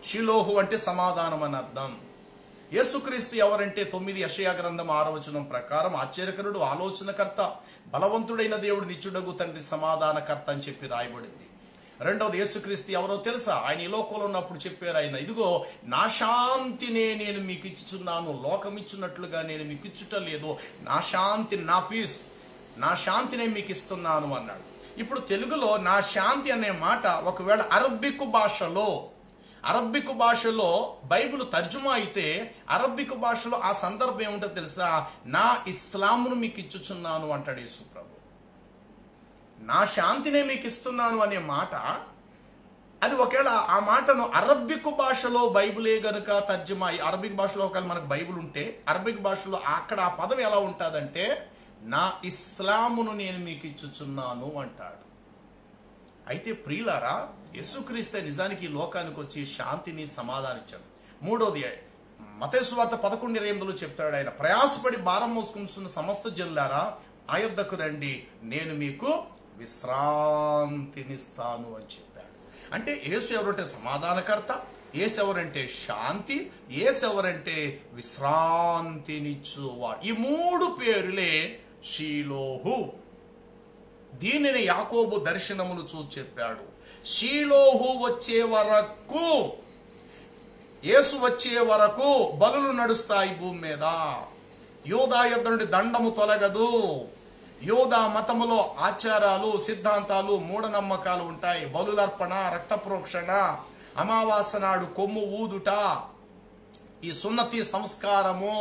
Speaker 1: షిలోహు అంటే సమాధానం అని అర్థం. యేసుక్రీస్తు ఎవరంటే 9 యెషయా గ్రంథం 6వ వచనం ప్రకారం ఆశ్చర్యకరుడు, ఆలోచనకర్త, బలవంతుడైన దేవుడు, నిత్యుడగు తండ్రి, సమాధానకర్త అని చెప్పి రాయబడింది. రెండవది యేసుక్రీస్తు ఎవరో తెలుసా? ఆయన ఈ లోకంలో ఉన్నప్పుడు చెప్పారు ఆయన, ఇదిగో నా శాంతినే నేను మీకు ఇచ్చుచున్నాను, లోకం ఇచ్చున్నట్లుగా నేను మీకు ఇచ్చుట లేదు, నా శాంతి, నా పీస్, నా శాంతినే మీకు ఇస్తున్నాను అన్నాడు. ఇప్పుడు తెలుగులో నా శాంతి అనే మాట ఒకవేళ అరబ్బిక్ భాషలో బైబిల్ తర్జుమా అయితే అరబ్బిక్ భాషలో ఆ సందర్భం ఏముంటో తెలుసా? నా ఇస్లామును మీకు ఇచ్చుచున్నాను అంటాడు యేసు ప్రభు. నా శాంతినే మీకు ఇస్తున్నాను అనే మాట, అది ఒకవేళ ఆ మాటను అరబ్బిక్ భాషలో బైబిలే గనుక తర్జుమా, అరబ్బిక్ భాషలో ఒకవేళ మనకు బైబిల్ ఉంటే అరబ్బిక్ భాషలో అక్కడ ఆ పదం ఎలా ఉంటుందంటే నా ఇస్లామును నేను మీకు ఇచ్చుచున్నాను అంటాడు. అయితే ప్రియులారా, యేసుక్రీస్తు నిజానికి ఈ లోకానికి వచ్చి శాంతిని సమాధానించాడు. మూడోది మత్తయి సువార్త 11:28 చెప్తాడు ఆయన, ప్రయాసపడి భారం మోసుకుంటున్న సమస్త జనులారా నా యొద్దకు రండి, నేను మీకు విశ్రాంతినిస్తాను అని చెప్పాడు. అంటే యేసు ఎవరంటే సమాధానకర్త, యేసు ఎవరంటే శాంతి, యేసు ఎవరంటే విశ్రాంతినిచ్చువాడు. ఈ 3 పేర్లే షీలోహు. దీనిని యాకోబు దర్శనములు చూసి చెప్పాడు. షీలోహు వచ్చే వరకు, యేసు వచ్చే వరకు బలులు నడుస్తాయి భూమి మీద. యూదా యొద్ద నుండి దండము తొలగదు. యూదా మతములో ఆచారాలు, సిద్ధాంతాలు, మూఢనమ్మకాలు ఉంటాయి. బలులర్పణ, రక్త ప్రోక్షణ, అమావాస్య నాడు కొమ్ము ఊదుట, ఈ సున్నతి సంస్కారము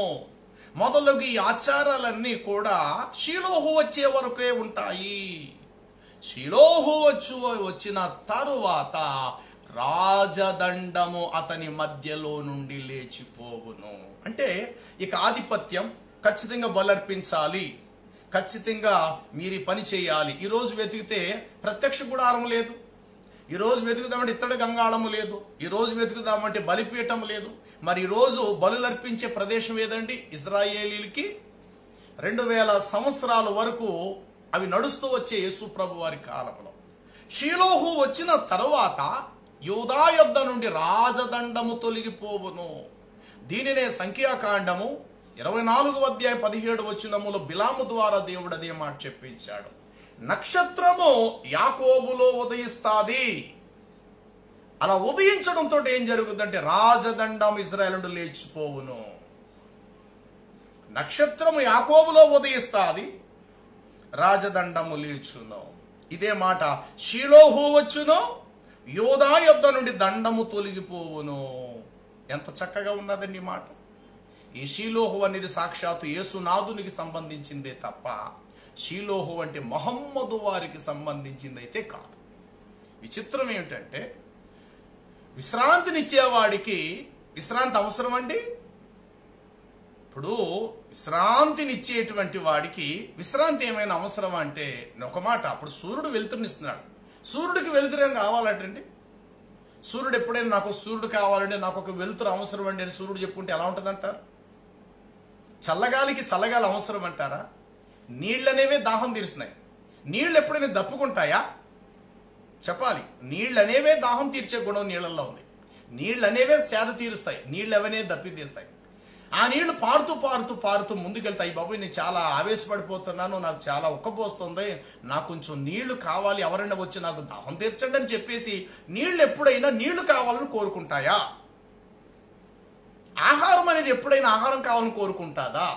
Speaker 1: మొదలగు ఈ ఆచారాలన్నీ కూడా షీలోహు వచ్చే వరకే ఉంటాయి. షీలోహు వచ్చిన తరువాత రాజదండము అతని మధ్యలో నుండి లేచిపోవును. అంటే ఇక ఆధిపత్యం, ఖచ్చితంగా బలర్పించాలి, ఖచ్చితంగా మీరు పని చేయాలి. ఈరోజు వెతికితే ప్రత్యక్ష గుడారం లేదు, ఈరోజు వెతుకుదామంటే ఇత్తడి గంగాళము లేదు, ఈరోజు వెతుకుదామంటే బలిపీఠం లేదు. మరి ఈరోజు బలులర్పించే ప్రదేశం ఏదండి? ఇజ్రాయేలీలకి 2000 సంవత్సరాల వరకు అవి నడుస్తూ వచ్చే యేసు ప్రభు వారి కాలంలో. షీలోహు వచ్చిన తరువాత యూదా యొద్ద నుండి రాజదండము తొలగిపోవును. దీనినే సంఖ్యాకాండము 24:17 బిలాము ద్వారా దేవుడు అదే మాట చెప్పించాడు. నక్షత్రము యాకోబులో ఉదయిస్తాది. అలా ఉదయించడంతో ఏం జరుగుతుందంటే రాజదండం ఇశ్రాయేలు నుండి లేచిపోవును. నక్షత్రము యాకోబులో ఉదయిస్తాది, రాజదండము లేచును. ఇదే మాట షీలోహు వచ్చును, యూదా యొద్ద నుండి దండము తొలగిపోవును. ఎంత చక్కగా ఉన్నదండి ఈ మాట. ఈ షీలోహు అనేది సాక్షాత్తు యేసునాథునికి సంబంధించిందే తప్ప షీలోహు అంటే మొహమ్మదు వారికి సంబంధించిందైతే కాదు. విచిత్రం ఏమిటంటే, విశ్రాంతినిచ్చేవాడికి విశ్రాంతి అవసరం అండి. ఇప్పుడు విశ్రాంతినిచ్చేటువంటి వాడికి విశ్రాంతి ఏమైనా అవసరం అంటే ఒక మాట, అప్పుడు సూర్యుడు వెలుతురునిస్తున్నాడు. సూర్యుడికి వెలుతురేం కావాలంటండి? సూర్యుడు ఎప్పుడైనా నాకు సూర్యుడు కావాలంటే నాకు ఒక వెలుతురు అవసరం అండి అని సూర్యుడు చెప్పుకుంటే ఎలా ఉంటుందంటారు? చల్లగాలికి చల్లగాలి అవసరం అంటారా? నీళ్ళనేవే దాహం తీరుస్తున్నాయి. నీళ్ళు ఎప్పుడైనా దప్పుకుంటాయా? చెప్పాలి. నీళ్ళు అనేవే దాహం తీర్చే గుణం నీళ్ళల్లో ఉంది. నీళ్ళు అనేవే సేద తీరుస్తాయి, నీళ్ళు అవనే దప్పి తీస్తాయి. ఆ నీళ్లు పారుతూ పారుతూ పారుతూ ముందుకెళ్తాయి. బాబు నేను చాలా ఆవేశపడిపోతున్నాను, నాకు చాలా ఉక్కపోస్తుంది, నాకు కొంచెం నీళ్లు కావాలి, ఎవరైనా వచ్చి నాకు దాహం తీర్చండి అని చెప్పేసి నీళ్లు ఎప్పుడైనా నీళ్లు కావాలని కోరుకుంటాయా? ఆహారం అనేది ఎప్పుడైనా ఆహారం కావాలని కోరుకుంటాదా?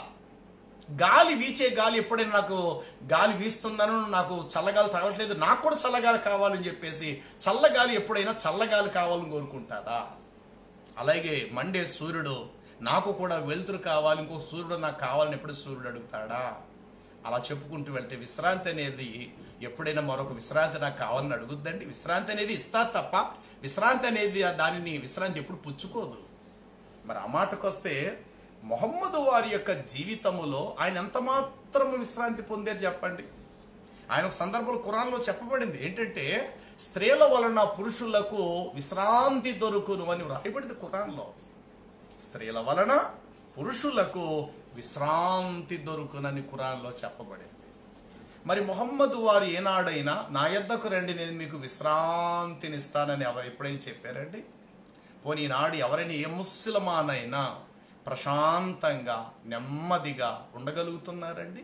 Speaker 1: గాలి, వీచే గాలి ఎప్పుడైనా నాకు గాలి వీస్తున్నాను, నాకు చల్లగాలి తగలట్లేదు, నాకు కూడా చల్లగాలి కావాలని చెప్పేసి చల్లగాలి ఎప్పుడైనా చల్లగాలి కావాలని కోరుకుంటాదా? అలాగే మండే సూర్యుడు నాకు కూడా వెలుతురు కావాలి, ఇంకో సూర్యుడు నాకు కావాలని ఎప్పుడు సూర్యుడు అడుగుతాడా? అలా చెప్పుకుంటూ వెళ్తే విశ్రాంతి అనేది ఎప్పుడైనా మరొక విశ్రాంతి నాకు కావాలని అడుగుద్దండి? విశ్రాంతి అనేది ఇస్తా తప్ప విశ్రాంతి అనేది దానిని విశ్రాంతి ఎప్పుడు పుచ్చుకోదు. మరి ఆ మాటకొస్తే మొహమ్మదు వారి యొక్క జీవితములో ఆయన ఎంత మాత్రం విశ్రాంతి పొందారు చెప్పండి. ఆయన ఒక సందర్భంలో ఖురాన్లో చెప్పబడింది ఏంటంటే, స్త్రీల వలన పురుషులకు విశ్రాంతి దొరుకును అని రాయబడింది ఖురాన్లో. స్త్రీల వలన పురుషులకు విశ్రాంతి దొరుకునని ఖురాన్లో చెప్పబడింది. మరి మొహమ్మదు వారు ఏనాడైనా నా యొద్దకు రండి నేను మీకు విశ్రాంతినిస్తానని ఎప్పుడైనా చెప్పారండి? పోనీ ఈనాడు ఎవరైనా ఏ ముస్లిమానైనా ప్రశాంతంగా నెమ్మదిగా ఉండగలుగుతున్నారండి?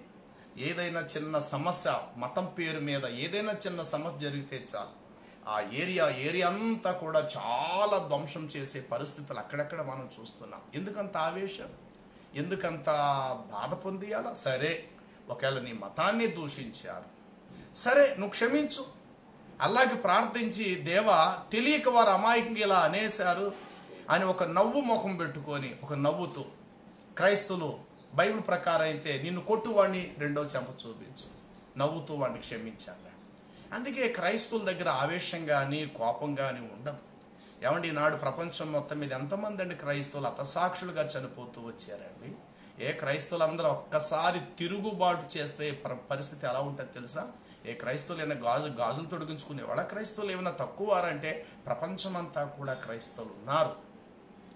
Speaker 1: ఏదైనా చిన్న సమస్య, మతం పేరు మీద ఏదైనా చిన్న సమస్య జరిగితే చాలు ఆ ఏరియా అంతా కూడా చాలా ధ్వంసం చేసే పరిస్థితులు అక్కడక్కడ మనం చూస్తున్నాం. ఎందుకంత ఆవేశం, ఎందుకంత బాధ పొందియాలా? సరే, ఒకవేళ నీ మతాన్ని దూషించారు, సరే నువ్వు క్షమించు, అల్లాహ్కి ప్రార్థించి దేవా తెలియక వారు అమాయకంగా ఇలా అనేశారు అని ఒక నవ్వు ముఖం పెట్టుకొని ఒక నవ్వుతూ, క్రైస్తువులు బైబిల్ ప్రకారం అయితే నిన్ను కొట్టువాడిని రెండో చెంప చూపించు, నవ్వుతూ వాడిని క్షమించాలి. అందుకే క్రైస్తవుల దగ్గర ఆవేశం కానీ కోపం కానీ ఉండదు. ఏమండి, ఈనాడు ప్రపంచం మొత్తం మీద ఎంతమంది అండి క్రైస్తవులు హతసాక్షులుగా చనిపోతూ వచ్చారండి? ఏ క్రైస్తవులందరూ ఒక్కసారి తిరుగుబాటు చేస్తే పరిస్థితి ఎలా ఉంటుంది తెలుసా? ఏ క్రైస్తవులు ఏమైనా గాజులు తొడిగించుకునేవాళ్ళ? క్రైస్తవులు ఏమైనా తక్కువారంటే ప్రపంచమంతా కూడా క్రైస్తవులు ఉన్నారు.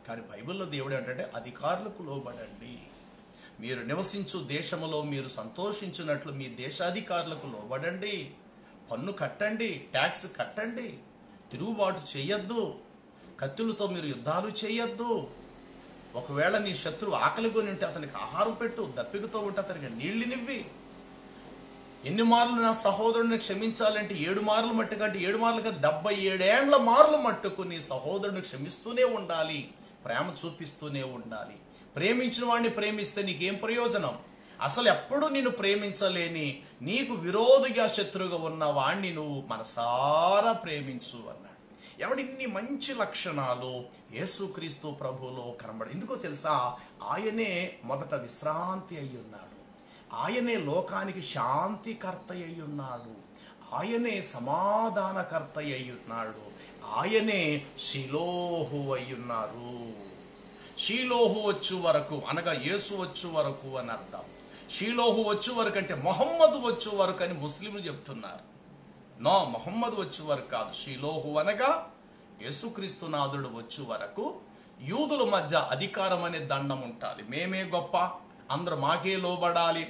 Speaker 1: కానీ బైబిల్లో దేవుడు ఏంటంటే అధికారులకు లోబడండి, మీరు నివసించు దేశములో మీరు సంతోషించినట్లు మీ దేశాధికారులకు లోబడండి, పన్ను కట్టండి, ట్యాక్స్ కట్టండి, తిరుగుబాటు చేయొద్దు, కత్తులతో మీరు యుద్ధాలు చేయొద్దు. ఒకవేళ నీ శత్రువు ఆకలి కొని ఉంటే అతనికి ఆహారం పెట్టు, దప్పికతో ఉంటే అతనికి నీళ్ళనివ్వి. ఎన్ని మార్లు నా సహోదరుని క్షమించాలంటే 7 మార్లు మట్టుకు, అంటే 7 మార్లు కాదు, 77 ఏండ్ల మార్లు మట్టుకు నీ సహోదరుని క్షమిస్తూనే ఉండాలి, ప్రేమ చూపిస్తూనే ఉండాలి. ప్రేమించిన వాడిని ప్రేమిస్తే నీకేం ప్రయోజనం? అసలు ఎప్పుడు నిన్ను ప్రేమించలేని, నీకు విరోధిగా శత్రువుగా ఉన్న వాణ్ణి నువ్వు మనసారా ప్రేమించు అన్నాడు. ఎవడిన్ని మంచి లక్షణాలు యేసుక్రీస్తు ప్రభువులో కనబడి, ఎందుకో తెలుసా? ఆయనే మొదట విశ్రాంతి అయి ఉన్నాడు, ఆయనే లోకానికి శాంతికర్త అయి ఉన్నాడు, ఆయనే సమాధానకర్త అయి ఉన్నాడు, ఆయనే షిలోహు అయి ఉన్నారు. షీలోహు వచ్చు వరకు అనగా యేసు వచ్చు వరకు అని అర్థం. షీలోహు వచ్చు వరకు అంటే మొహమ్మద్ వచ్చు వరకు అని ముస్లింలు చెప్తున్నారు. నో, మొహమ్మద్ వచ్చు వరకు కాదు. షీలోహు అనగా యేసుక్రీస్తు నాథుడు వచ్చు వరకు యూదుల మధ్య అధికారం అనే దండం ఉండాలి. మేమే గొప్ప, అందరూ మాకే లోబడాలి,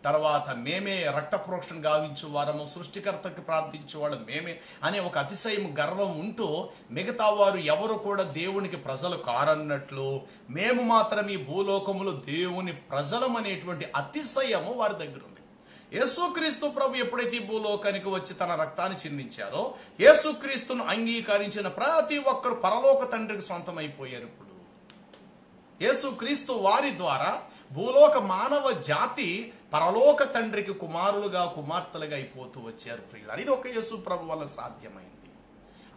Speaker 1: తర్వాత మేమే రక్త ప్రోక్షణ గావించు వారము, సృష్టికర్తకి ప్రార్థించే వాళ్ళు మేమే అనే ఒక అతిశయం, గర్వం ఉంటూ మిగతా వారు ఎవరు కూడా దేవునికి ప్రజలు కారన్నట్లు మేము మాత్రం ఈ భూలోకములో దేవుని ప్రజలం అనేటువంటి అతిశయము వారి దగ్గర ఉంది. యేసుక్రీస్తు ప్రభు ఎప్పుడైతే ఈ భూలోకానికి వచ్చి తన రక్తాన్ని చిందించారో, యేసుక్రీస్తును అంగీకరించిన ప్రతి ఒక్కరు పరలోక తండ్రికి సొంతమైపోయారు. ఇప్పుడు యేసుక్రీస్తు వారి ద్వారా భూలోక మానవ జాతి పరలోక తండ్రికి కుమారులుగా కుమార్తెలుగా అయిపోతూ వచ్చారు ప్రియులారా. ఇది ఒక యేసు ప్రభు వల్ల సాధ్యమైంది.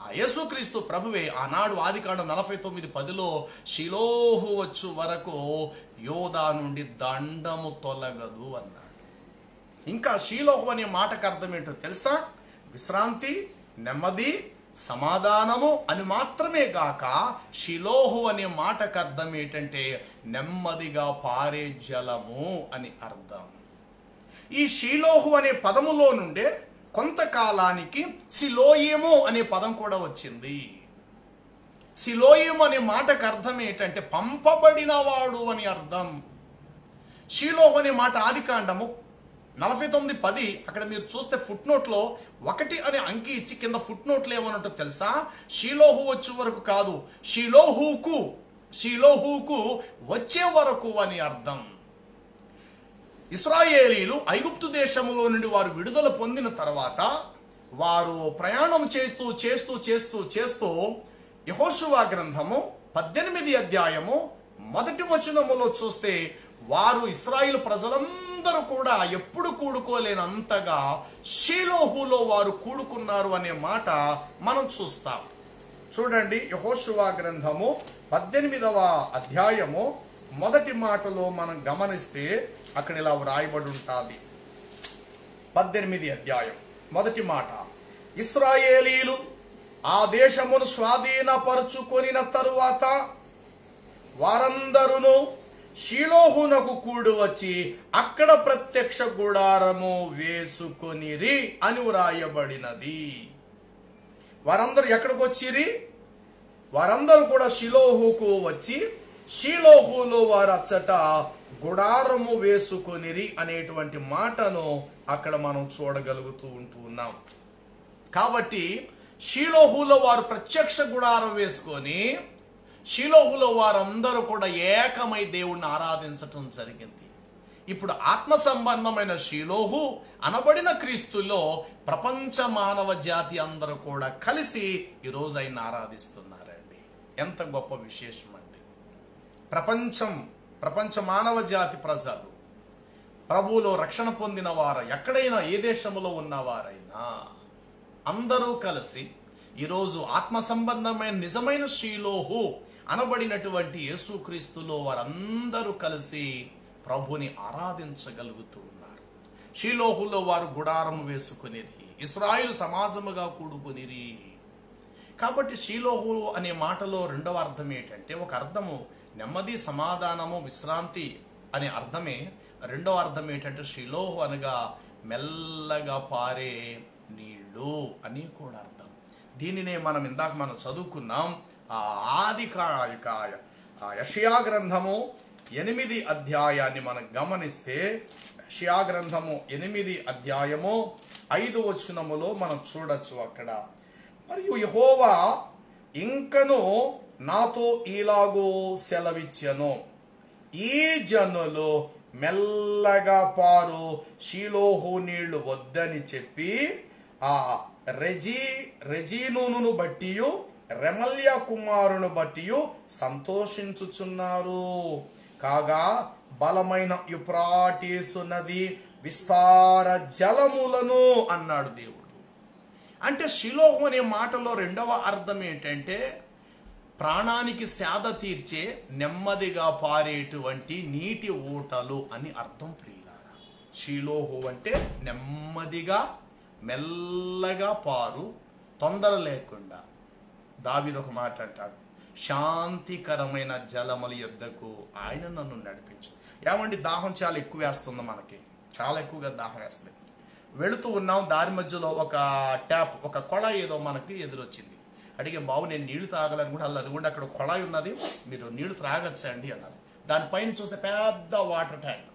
Speaker 1: ఆ యేసుక్రీస్తు ప్రభువే ఆనాడు ఆదికాండం 49:10 షిలోహు వచ్చు వరకు యోధా నుండి దండము తొలగదు అన్నాడు. ఇంకా షీలోహు అనే మాటకు అర్థం ఏంటో తెలుసా? విశ్రాంతి, నెమ్మది, సమాధానము అని మాత్రమే గాక షిలోహు అనే మాటకు అర్థం ఏంటంటే నెమ్మదిగా పారే జలము అని అర్థం. ఈ షీలోహు అనే పదములో నుండే కొంతకాలానికి సిలోయిము అనే పదం కూడా వచ్చింది. సిలోయిము అనే మాటకు అర్థం ఏంటంటే పంపబడినవాడు అని అర్థం. షీలోహు అనే మాట ఆదికాండము 49:10 అక్కడ మీరు చూస్తే ఫుట్ నోట్లో 1 అనే అంకి ఇచ్చి కింద ఫుట్ నోట్లు ఏమన్నట్టు తెలుసా? షీలోహు వచ్చే వరకు కాదు, షీలోహుకు వచ్చే వరకు అని అర్థం. ఇశ్రాయేలీలు ఐగుప్తు దేశంలో నుండి వారు విడుదల పొందిన తర్వాత వారు ప్రయాణం చేస్తూ చేస్తూ చేస్తూ చేస్తూ యెహోషువ గ్రంథము 18 అధ్యాయము 1 వచనములో చూస్తే వారు ఇశ్రాయేలు ప్రజలందరూ కూడా ఎప్పుడు కూడుకోలేనంతగా షీలోహులో వారు కూడుకున్నారు అనే మాట మనం చూస్తాం. చూడండి, యెహోషువ గ్రంథము 18వ అధ్యాయము 1 మాటలో మనం గమనిస్తే అక్కడ ఇలా వ్రాయబడి ఉంటుంది. 18 అధ్యాయం 1 మాట, ఇశ్రాయేలీలు ఆ దేశమును స్వాధీనపరుచుకొనిన తరువాత వారందరూ షీలోహునకు కూడి వచ్చి అక్కడ ప్రత్యక్ష గుడారము వేసుకొనిరి అని వ్రాయబడినది. వారందరూ ఎక్కడికి వచ్చిరి? వారందరూ కూడా షీలోహుకు వచ్చి షీలోహులో వారు అచ్చట గుడారము వేసుకొనిరి అనేటువంటి మాటను అక్కడ మనం చూడగలుగుతూ ఉన్నాం. కాబట్టి షీలోహులో వారు ప్రత్యక్ష గుడారం వేసుకొని షీలోహులో వారందరూ కూడా ఏకమై దేవుణ్ణి ఆరాధించటం జరిగింది. ఇప్పుడు ఆత్మ సంబంధమైన షీలోహు అనబడిన క్రీస్తులో ప్రపంచ మానవ జాతి అందరూ కూడా కలిసి ఈరోజు ఆయన ఆరాధిస్తున్నారండి. ఎంత గొప్ప విశేషం అండి! ప్రపంచ మానవ జాతి ప్రజలు ప్రభువులో రక్షణ పొందిన వారు ఎక్కడైనా ఏ దేశంలో ఉన్నవారైనా అందరూ కలిసి ఈరోజు ఆత్మ సంబంధమైన నిజమైన షీలోహు అనబడినటువంటి యేసుక్రీస్తులో వారందరూ కలిసి ప్రభుని ఆరాధించగలుగుతూ ఉన్నారు. షీలోహులో వారు గుడారం వేసుకునేది, ఇశ్రాయేలు సమాజముగా కూడుకునిరి. కాబట్టి షీలోహు అనే మాటలో రెండవ అర్థం ఏంటంటే, ఒక అర్థము నెమ్మది, సమాధానము, విశ్రాంతి అనే అర్థమే. రెండవ అర్థం ఏంటంటే షీలోహు అనగా మెల్లగా పారే నీళ్ళు అని కూడా అర్థం. దీనినే ఇందాక మనం చదువుకున్నాం. యెషయా గ్రంథము 8 అధ్యాయాన్ని మనం గమనిస్తే, యెషయా గ్రంథము 8 అధ్యాయము 5 వచనములో మనం చూడొచ్చు. అక్కడ మరియు యెహోవా ఇంకను నాతో ఇలాగూ సెలవిచ్చెను, ఈ జనులు మెల్లగా పారు షీలోహు నీళ్లు వద్దని చెప్పి ఆ రెజీనును బట్టి రెమల్య కుమారుని బట్టి సంతోషించుచున్నారు. కాగా బలమైన యూఫ్రాటీసు నది విస్తార జలములను అన్నాడు దేవుడు. అంటే షిలోహు అనే మాటలో రెండవ అర్థం ఏంటంటే ప్రాణానికి సేద తీర్చే నెమ్మదిగా పారేటువంటి నీటి ఊటలు అని అర్థం ప్రియులారా. షిలోహు అంటే నెమ్మదిగా మెల్లగా పారు, తొందర లేకుండా. దావీదు ఒక మాట అంటాడు, శాంతికరమైన జలముల యొద్దకు ఆయన నన్ను నడిపించు. ఏమండి, దాహం చాలా ఎక్కువ వేస్తుంది, మనకి చాలా ఎక్కువగా దాహం వేస్తుంది. వెళుతూ ఉన్నాం, దారి మధ్యలో ఒక ట్యాప్, ఒక కొళాయి ఏదో మనకి ఎదురొచ్చింది. అడిగే, బాబు నేను నీళ్లు తాగాలనుకుంటే అది కూడా అక్కడ కొళాయి ఉన్నది, మీరు నీళ్లు త్రాగచ్చండి అన్నారు. దానిపైన చూస్తే పెద్ద వాటర్ ట్యాంక్.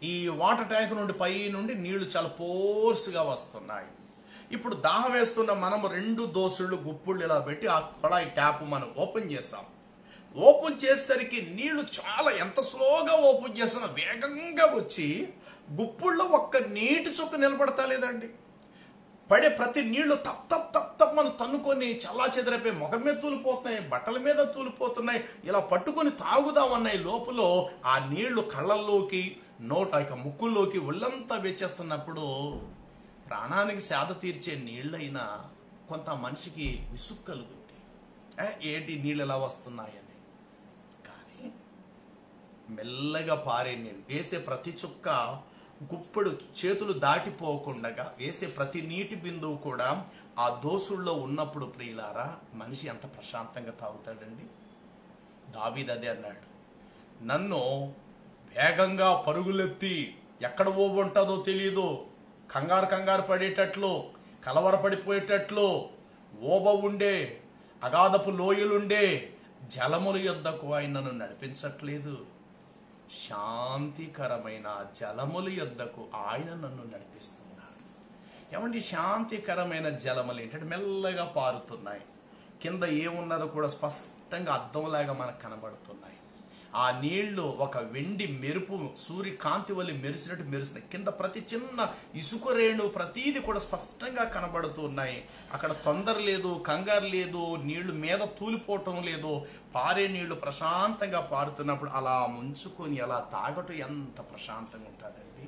Speaker 1: ఈ వాటర్ ట్యాంక్ నుండి పై నుండి నీళ్లు చాలా ఫోర్స్గా వస్తున్నాయి. ఇప్పుడు దాహం వేస్తున్న మనం 2 దోసుళ్ళు గుప్పుళ్ళు ఇలా పెట్టి ఆ కొళాయి ట్యాప్ మనం ఓపెన్ చేస్తాం. ఓపెన్ చేసేసరికి నీళ్లు చాలా ఎంత స్లోగా ఓపెన్ చేస్తున్నా వేగంగా వచ్చి గుప్పుల్లో ఒక్క నీటి చుక్క నిలబడతా లేదండి. పడే ప్రతి నీళ్లు తప్ తప్ తప్ తప్ మనం తన్నుకొని చల్లా చెదరైపోయి ముఖం మీద తూలిపోతున్నాయి, బట్టల మీద తూలిపోతున్నాయి. ఇలా పట్టుకొని తాగుదామన్నాయి. లోపల ఆ నీళ్లు కళ్ళల్లోకి ముక్కుల్లోకి ఒళ్ళంతా వెచ్చేస్తున్నప్పుడు ప్రాణానికి సేద తీర్చే నీళ్ళైనా కొంత మనిషికి విసుగు కలుగుద్ది. ఏంటి నీళ్ళు ఎలా వస్తున్నాయని. కానీ మెల్లగా పారే నీళ్ళు వేసే ప్రతి చుక్క గుప్పుడు చేతులు దాటిపోకుండా వేసే ప్రతి నీటి బిందువు కూడా ఆ దోసుల్లో ఉన్నప్పుడు ప్రియులారా మనిషి ఎంత ప్రశాంతంగా తాగుతాడండి. దావీదు అదే అన్నాడు, నన్ను వేగంగా పరుగులెత్తి ఎక్కడ ఉంటుందో తెలీదు, కంగారు పడేటట్లు, కలవరపడిపోయేటట్లు ఓబ ఉండే అగాధపు లోయలుండే జలముల యొద్దకు ఆయన నన్ను నడిపించట్లేదు. శాంతికరమైన జలముల యొద్దకు ఆయన నన్ను నడిపిస్తున్నాడు. ఏమంటే శాంతికరమైన జలములు ఏంటంటే మెల్లగా పారుతున్నాయి. కింద ఏమున్నదో కూడా స్పష్టంగా అద్దంలాగా మనకు కనబడుతున్నాయి. ఆ నీళ్లు ఒక వెండి మెరుపు సూర్యకాంతి వల్ల మెరుస్తున్నాయి. కింద ప్రతి చిన్న ఇసుక రేణు ప్రతీది కూడా స్పష్టంగా కనబడుతూ ఉన్నాయి. అక్కడ తొందర లేదు, కంగారు లేదు, నీళ్లు మీద తూలిపోవటం లేదు. పారే నీళ్లు ప్రశాంతంగా పారుతున్నప్పుడు అలా ముంచుకొని అలా తాగటం ఎంత ప్రశాంతంగా ఉంటుందండి.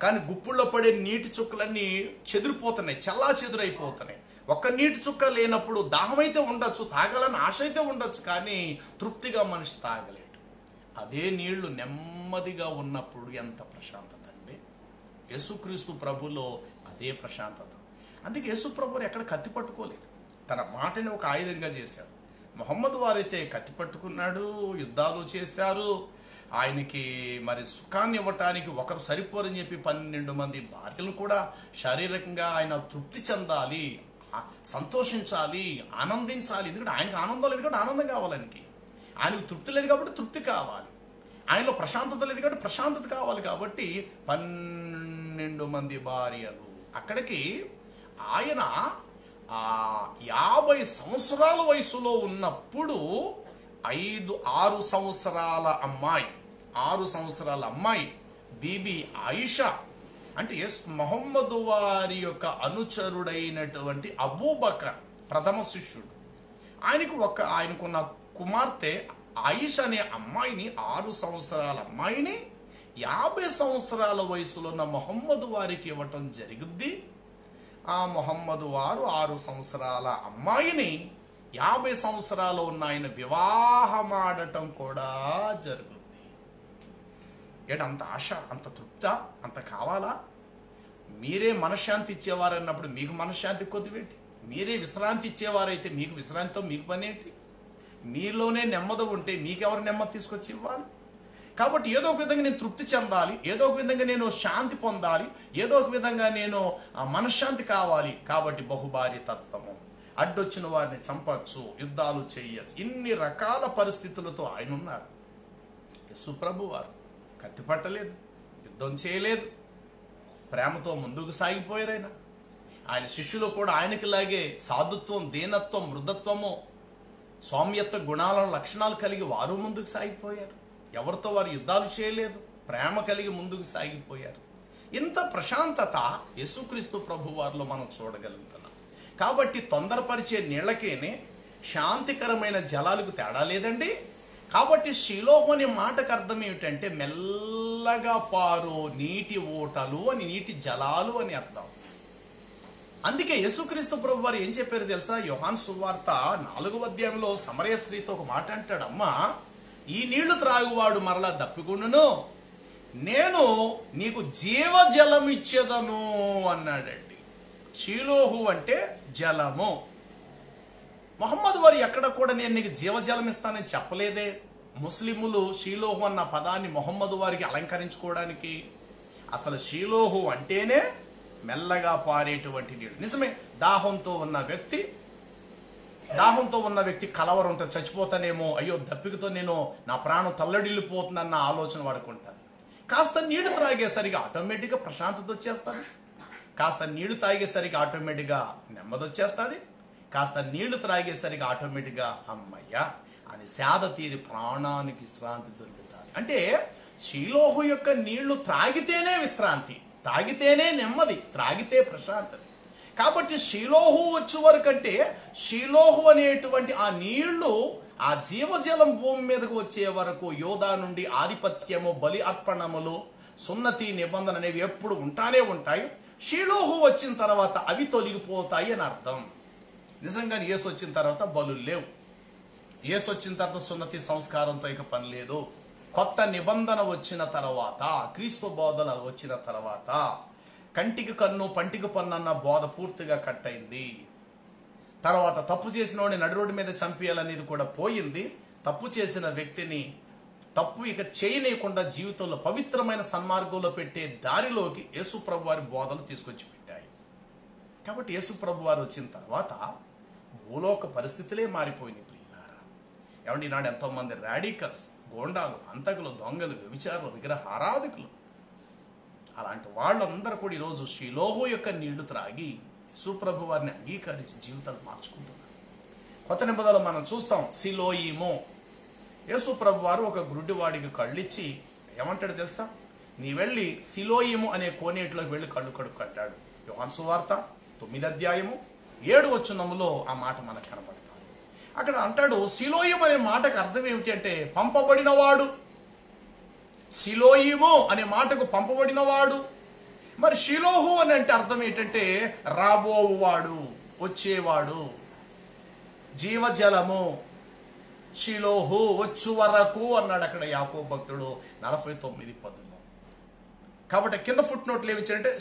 Speaker 1: కానీ గుప్పుల్లో పడే నీటి చుక్కలన్నీ చెదిరిపోతున్నాయి, చల్లా చెదురైపోతున్నాయి. ఒక్క నీటి చుక్క లేనప్పుడు దాహం అయితే ఉండొచ్చు, తాగాలని ఆశ అయితే ఉండొచ్చు, కానీ తృప్తిగా మనిషి తాగలేడు. అదే నీళ్లు నెమ్మదిగా ఉన్నప్పుడు ఎంత ప్రశాంతత అండి. యేసుక్రీస్తు ప్రభులో అదే ప్రశాంతత. అందుకే యేసు ప్రభుని ఎక్కడ కత్తి పట్టుకోలేదు, తన మాటని ఒక ఆయుధంగా చేశాడు. మొహమ్మద్ వారైతే కత్తి పట్టుకున్నాడు, యుద్ధాలు చేశారు. ఆయనకి మరి సుఖాన్ని ఇవ్వటానికి ఒకరు సరిపోరని చెప్పి 12 మంది భార్యలు కూడా శారీరకంగా ఆయన తృప్తి చెందాలి, సంతోషించాలి, ఆనందించాలి. ఎందుకంటే ఆయనకు ఆనందం లేదు కాబట్టి ఆనందం కావాలి, ఆయనకు తృప్తి లేదు కాబట్టి తృప్తి కావాలి, ఆయనలో ప్రశాంతత లేదు కాబట్టి ప్రశాంతత కావాలి. కాబట్టి 12 మంది భార్యలు. అక్కడికి ఆయన 50 సంవత్సరాల వయసులో ఉన్నప్పుడు 6 సంవత్సరాల అమ్మాయి బీబీ ఆయిషా, అంటే మొహమ్మద్ వారి యొక్క అనుచరుడైనటువంటి అబూబకర్ ప్రథమ శిష్యుడు, ఆయనకున్న కుమార్తె ఆయిషా అనే అమ్మాయిని 6 సంవత్సరాల అమ్మాయిని 50 సంవత్సరాల వయసులో ఉన్న మొహమ్మద్ వారికి ఇవ్వటం జరుగుద్ది. ఆ మొహమ్మద్ వారు 6 సంవత్సరాల అమ్మాయిని 50 సంవత్సరాలు ఉన్న ఆయన వివాహమాడటం కూడా జరుగుద్ది. ఏంటి అంత ఆశ, అంత తృప్త, అంత కావాలా? మీరే మనశ్శాంతి ఇచ్చేవారన్నప్పుడు మీకు మనశ్శాంతి కొద్దివేంటి? మీరే విశ్రాంతి ఇచ్చేవారైతే మీకు విశ్రాంతితో మీకు పని ఏంటి? మీలోనే నెమ్మది ఉంటే మీకెవరు నెమ్మది తీసుకొచ్చి ఇవ్వాలి? కాబట్టి ఏదో ఒక విధంగా నేను తృప్తి చెందాలి, ఏదో ఒక విధంగా నేను శాంతి పొందాలి, ఏదో ఒక విధంగా నేను మనశ్శాంతి కావాలి. కాబట్టి బహుభార్య తత్వము, అడ్డొచ్చిన వారిని చంపచ్చు, యుద్ధాలు చేయొచ్చు, ఇన్ని రకాల పరిస్థితులతో ఆయన ఉన్నారు. యేసుప్రభు వారు కత్తి పట్టలేదు, యుద్ధం చేయలేదు, ప్రేమతో ముందుకు సాగిపోయారైనా. ఆయన శిష్యులు కూడా ఆయనకిలాగే సాధుత్వం, దీనత్వం, మృదత్వము, సౌమ్యత్వ గుణాల లక్షణాలు కలిగి వారు ముందుకు సాగిపోయారు. ఎవరితో వారు యుద్ధాలు చేయలేదు, ప్రేమ కలిగి ముందుకు సాగిపోయారు. ఇంత ప్రశాంతత యేసుక్రీస్తు ప్రభువారిలో మనం చూడగలుగుతున్నాం. కాబట్టి తొందరపరిచే నీళ్ళకేనే శాంతికరమైన జలాలకు తేడా లేదండి. కాబట్టి షిలోహు అనే మాటకు అర్థం ఏమిటంటే మెల్లగా పారు నీటి ఊటలు అని, నీటి జలాలు అని అర్థం. అందుకే యేసుక్రీస్తు ప్రభు వారు ఏం చెప్పారు తెలుసా? యోహాను సువార్త 4వ అధ్యాయంలో సమరయ స్త్రీతో ఒక మాట అంటాడు, అమ్మా ఈ నీళ్లు త్రాగువాడు మరలా దప్పికొండును, నేను నీకు జీవజలం ఇచ్చేదను అన్నాడండి. షిలోహు అంటే జలము. మొహమ్మద్ వారు ఎక్కడ కూడా నేను నీకు జీవజలం ఇస్తానని చెప్పలేదే. ముస్లిములు షిలోహు అన్న పదాన్ని మొహమ్మద్ వారికి అలంకరించుకోవడానికి, అసలు షిలోహు అంటేనే మెల్లగా పారేటువంటి నీళ్ళు. నిజమే, దాహంతో ఉన్న వ్యక్తి కలవరం ఉంటుంది, చచ్చిపోతానేమో, అయ్యో దప్పికతో నేను నా ప్రాణం తల్లడిల్లిపోతుందన్న ఆలోచన వాడుకుంటాను. కాస్త నీళ్లు త్రాగేసరికి ఆటోమేటిక్గా ప్రశాంతత వచ్చేస్తుంది, కాస్త నీళ్లు తాగేసరికి ఆటోమేటిక్గా నెమ్మది వచ్చేస్తుంది, కాస్త నీళ్లు త్రాగేసరికి ఆటోమేటిక్గా అమ్మయ్యా అని సేద తీరి ప్రాణానికి విశ్రాంతి దొరుకుతుంది. అంటే షిలోహు యొక్క నీళ్లు త్రాగితేనే విశ్రాంతి, తాగితేనే నెమ్మది, త్రాగితే ప్రశాంతత. కాబట్టి షిలోహు వచ్చే వరకంటే షిలోహు అనేటువంటి ఆ నీళ్లు, ఆ జీవజలం భూమి మీదకు వచ్చే వరకు యోధా నుండి ఆధిపత్యము, బలి అర్పణములు, సున్నతి నిబంధన అనేవి ఎప్పుడు ఉంటానే ఉంటాయి. షిలోహు వచ్చిన తర్వాత అవి తొలగిపోతాయి అని అర్థం. నిజంగా యేసు వచ్చిన తర్వాత బలులు లేవు, యేసు వచ్చిన తర్వాత సున్నతి సంస్కారంతో ఇక పని లేదు. కొత్త నిబంధన వచ్చిన తర్వాత, క్రీస్తు బోధన వచ్చిన తర్వాత కంటికి కన్ను పంటికి పన్ను అన్న బోధ పూర్తిగా కట్ అయింది. తర్వాత తప్పు చేసిన వాడిని నడి రోడ్డు మీద చంపేయాలనేది కూడా పోయింది. తప్పు చేసిన వ్యక్తిని తప్పు ఇక చేయనీయకుండా జీవితంలో పవిత్రమైన సన్మార్గంలో పెట్టే దారిలోకి యేసు ప్రభు వారి బోధలు తీసుకొచ్చి పెట్టాయి. కాబట్టి యేసు ప్రభు వారు వచ్చిన తర్వాత భూలోక పరిస్థితులే మారిపోయినాయి. ప్రియులారా, ఏమండి నాడు ఎంతోమంది రాడికల్స్, గోండాలు, హంతకులు, దొంగలు, వ్యభిచారులు, విగ్రహ ఆరాధకులు, అలాంటి వాళ్ళందరూ కూడా ఈరోజు షిలోహు యొక్క నీళ్లు త్రాగి యేసుప్రభు వారిని అంగీకరించి జీవితాలు మార్చుకుంటున్నారు. కొత్త నిబంధనలో మనం చూస్తాం, సిలోయిము, యేసుప్రభు వారు ఒక గుడ్డివాడికి కళ్ళిచ్చి ఏమంటాడు తెలుసా? నీ వెళ్ళి సిలోయిము అనే కోనేటిలోకి వెళ్ళి కళ్ళు కడుక్కు అంటాడు. యోహాను సువార్త 9వ అధ్యాయము 7వ వచనములో ఆ మాట మనకు కనబడుతుంది. అక్కడ అంటాడు, సిలోయిము అనే మాటకు అర్థం ఏమిటి అంటే పంపబడినవాడు. సిలోయిము అనే మాటకు పంపబడినవాడు. మరి షిలోహు అని అంటే అర్థం ఏంటంటే రాబోవాడు, వచ్చేవాడు, జీవజలము. షిలోహు వచ్చు వరకు అన్నాడు అక్కడ యాకోబు భక్తుడు 49:10. కాబట్టి కింద ఫుట్ నోట్లు ఏమి ఇచ్చారంటే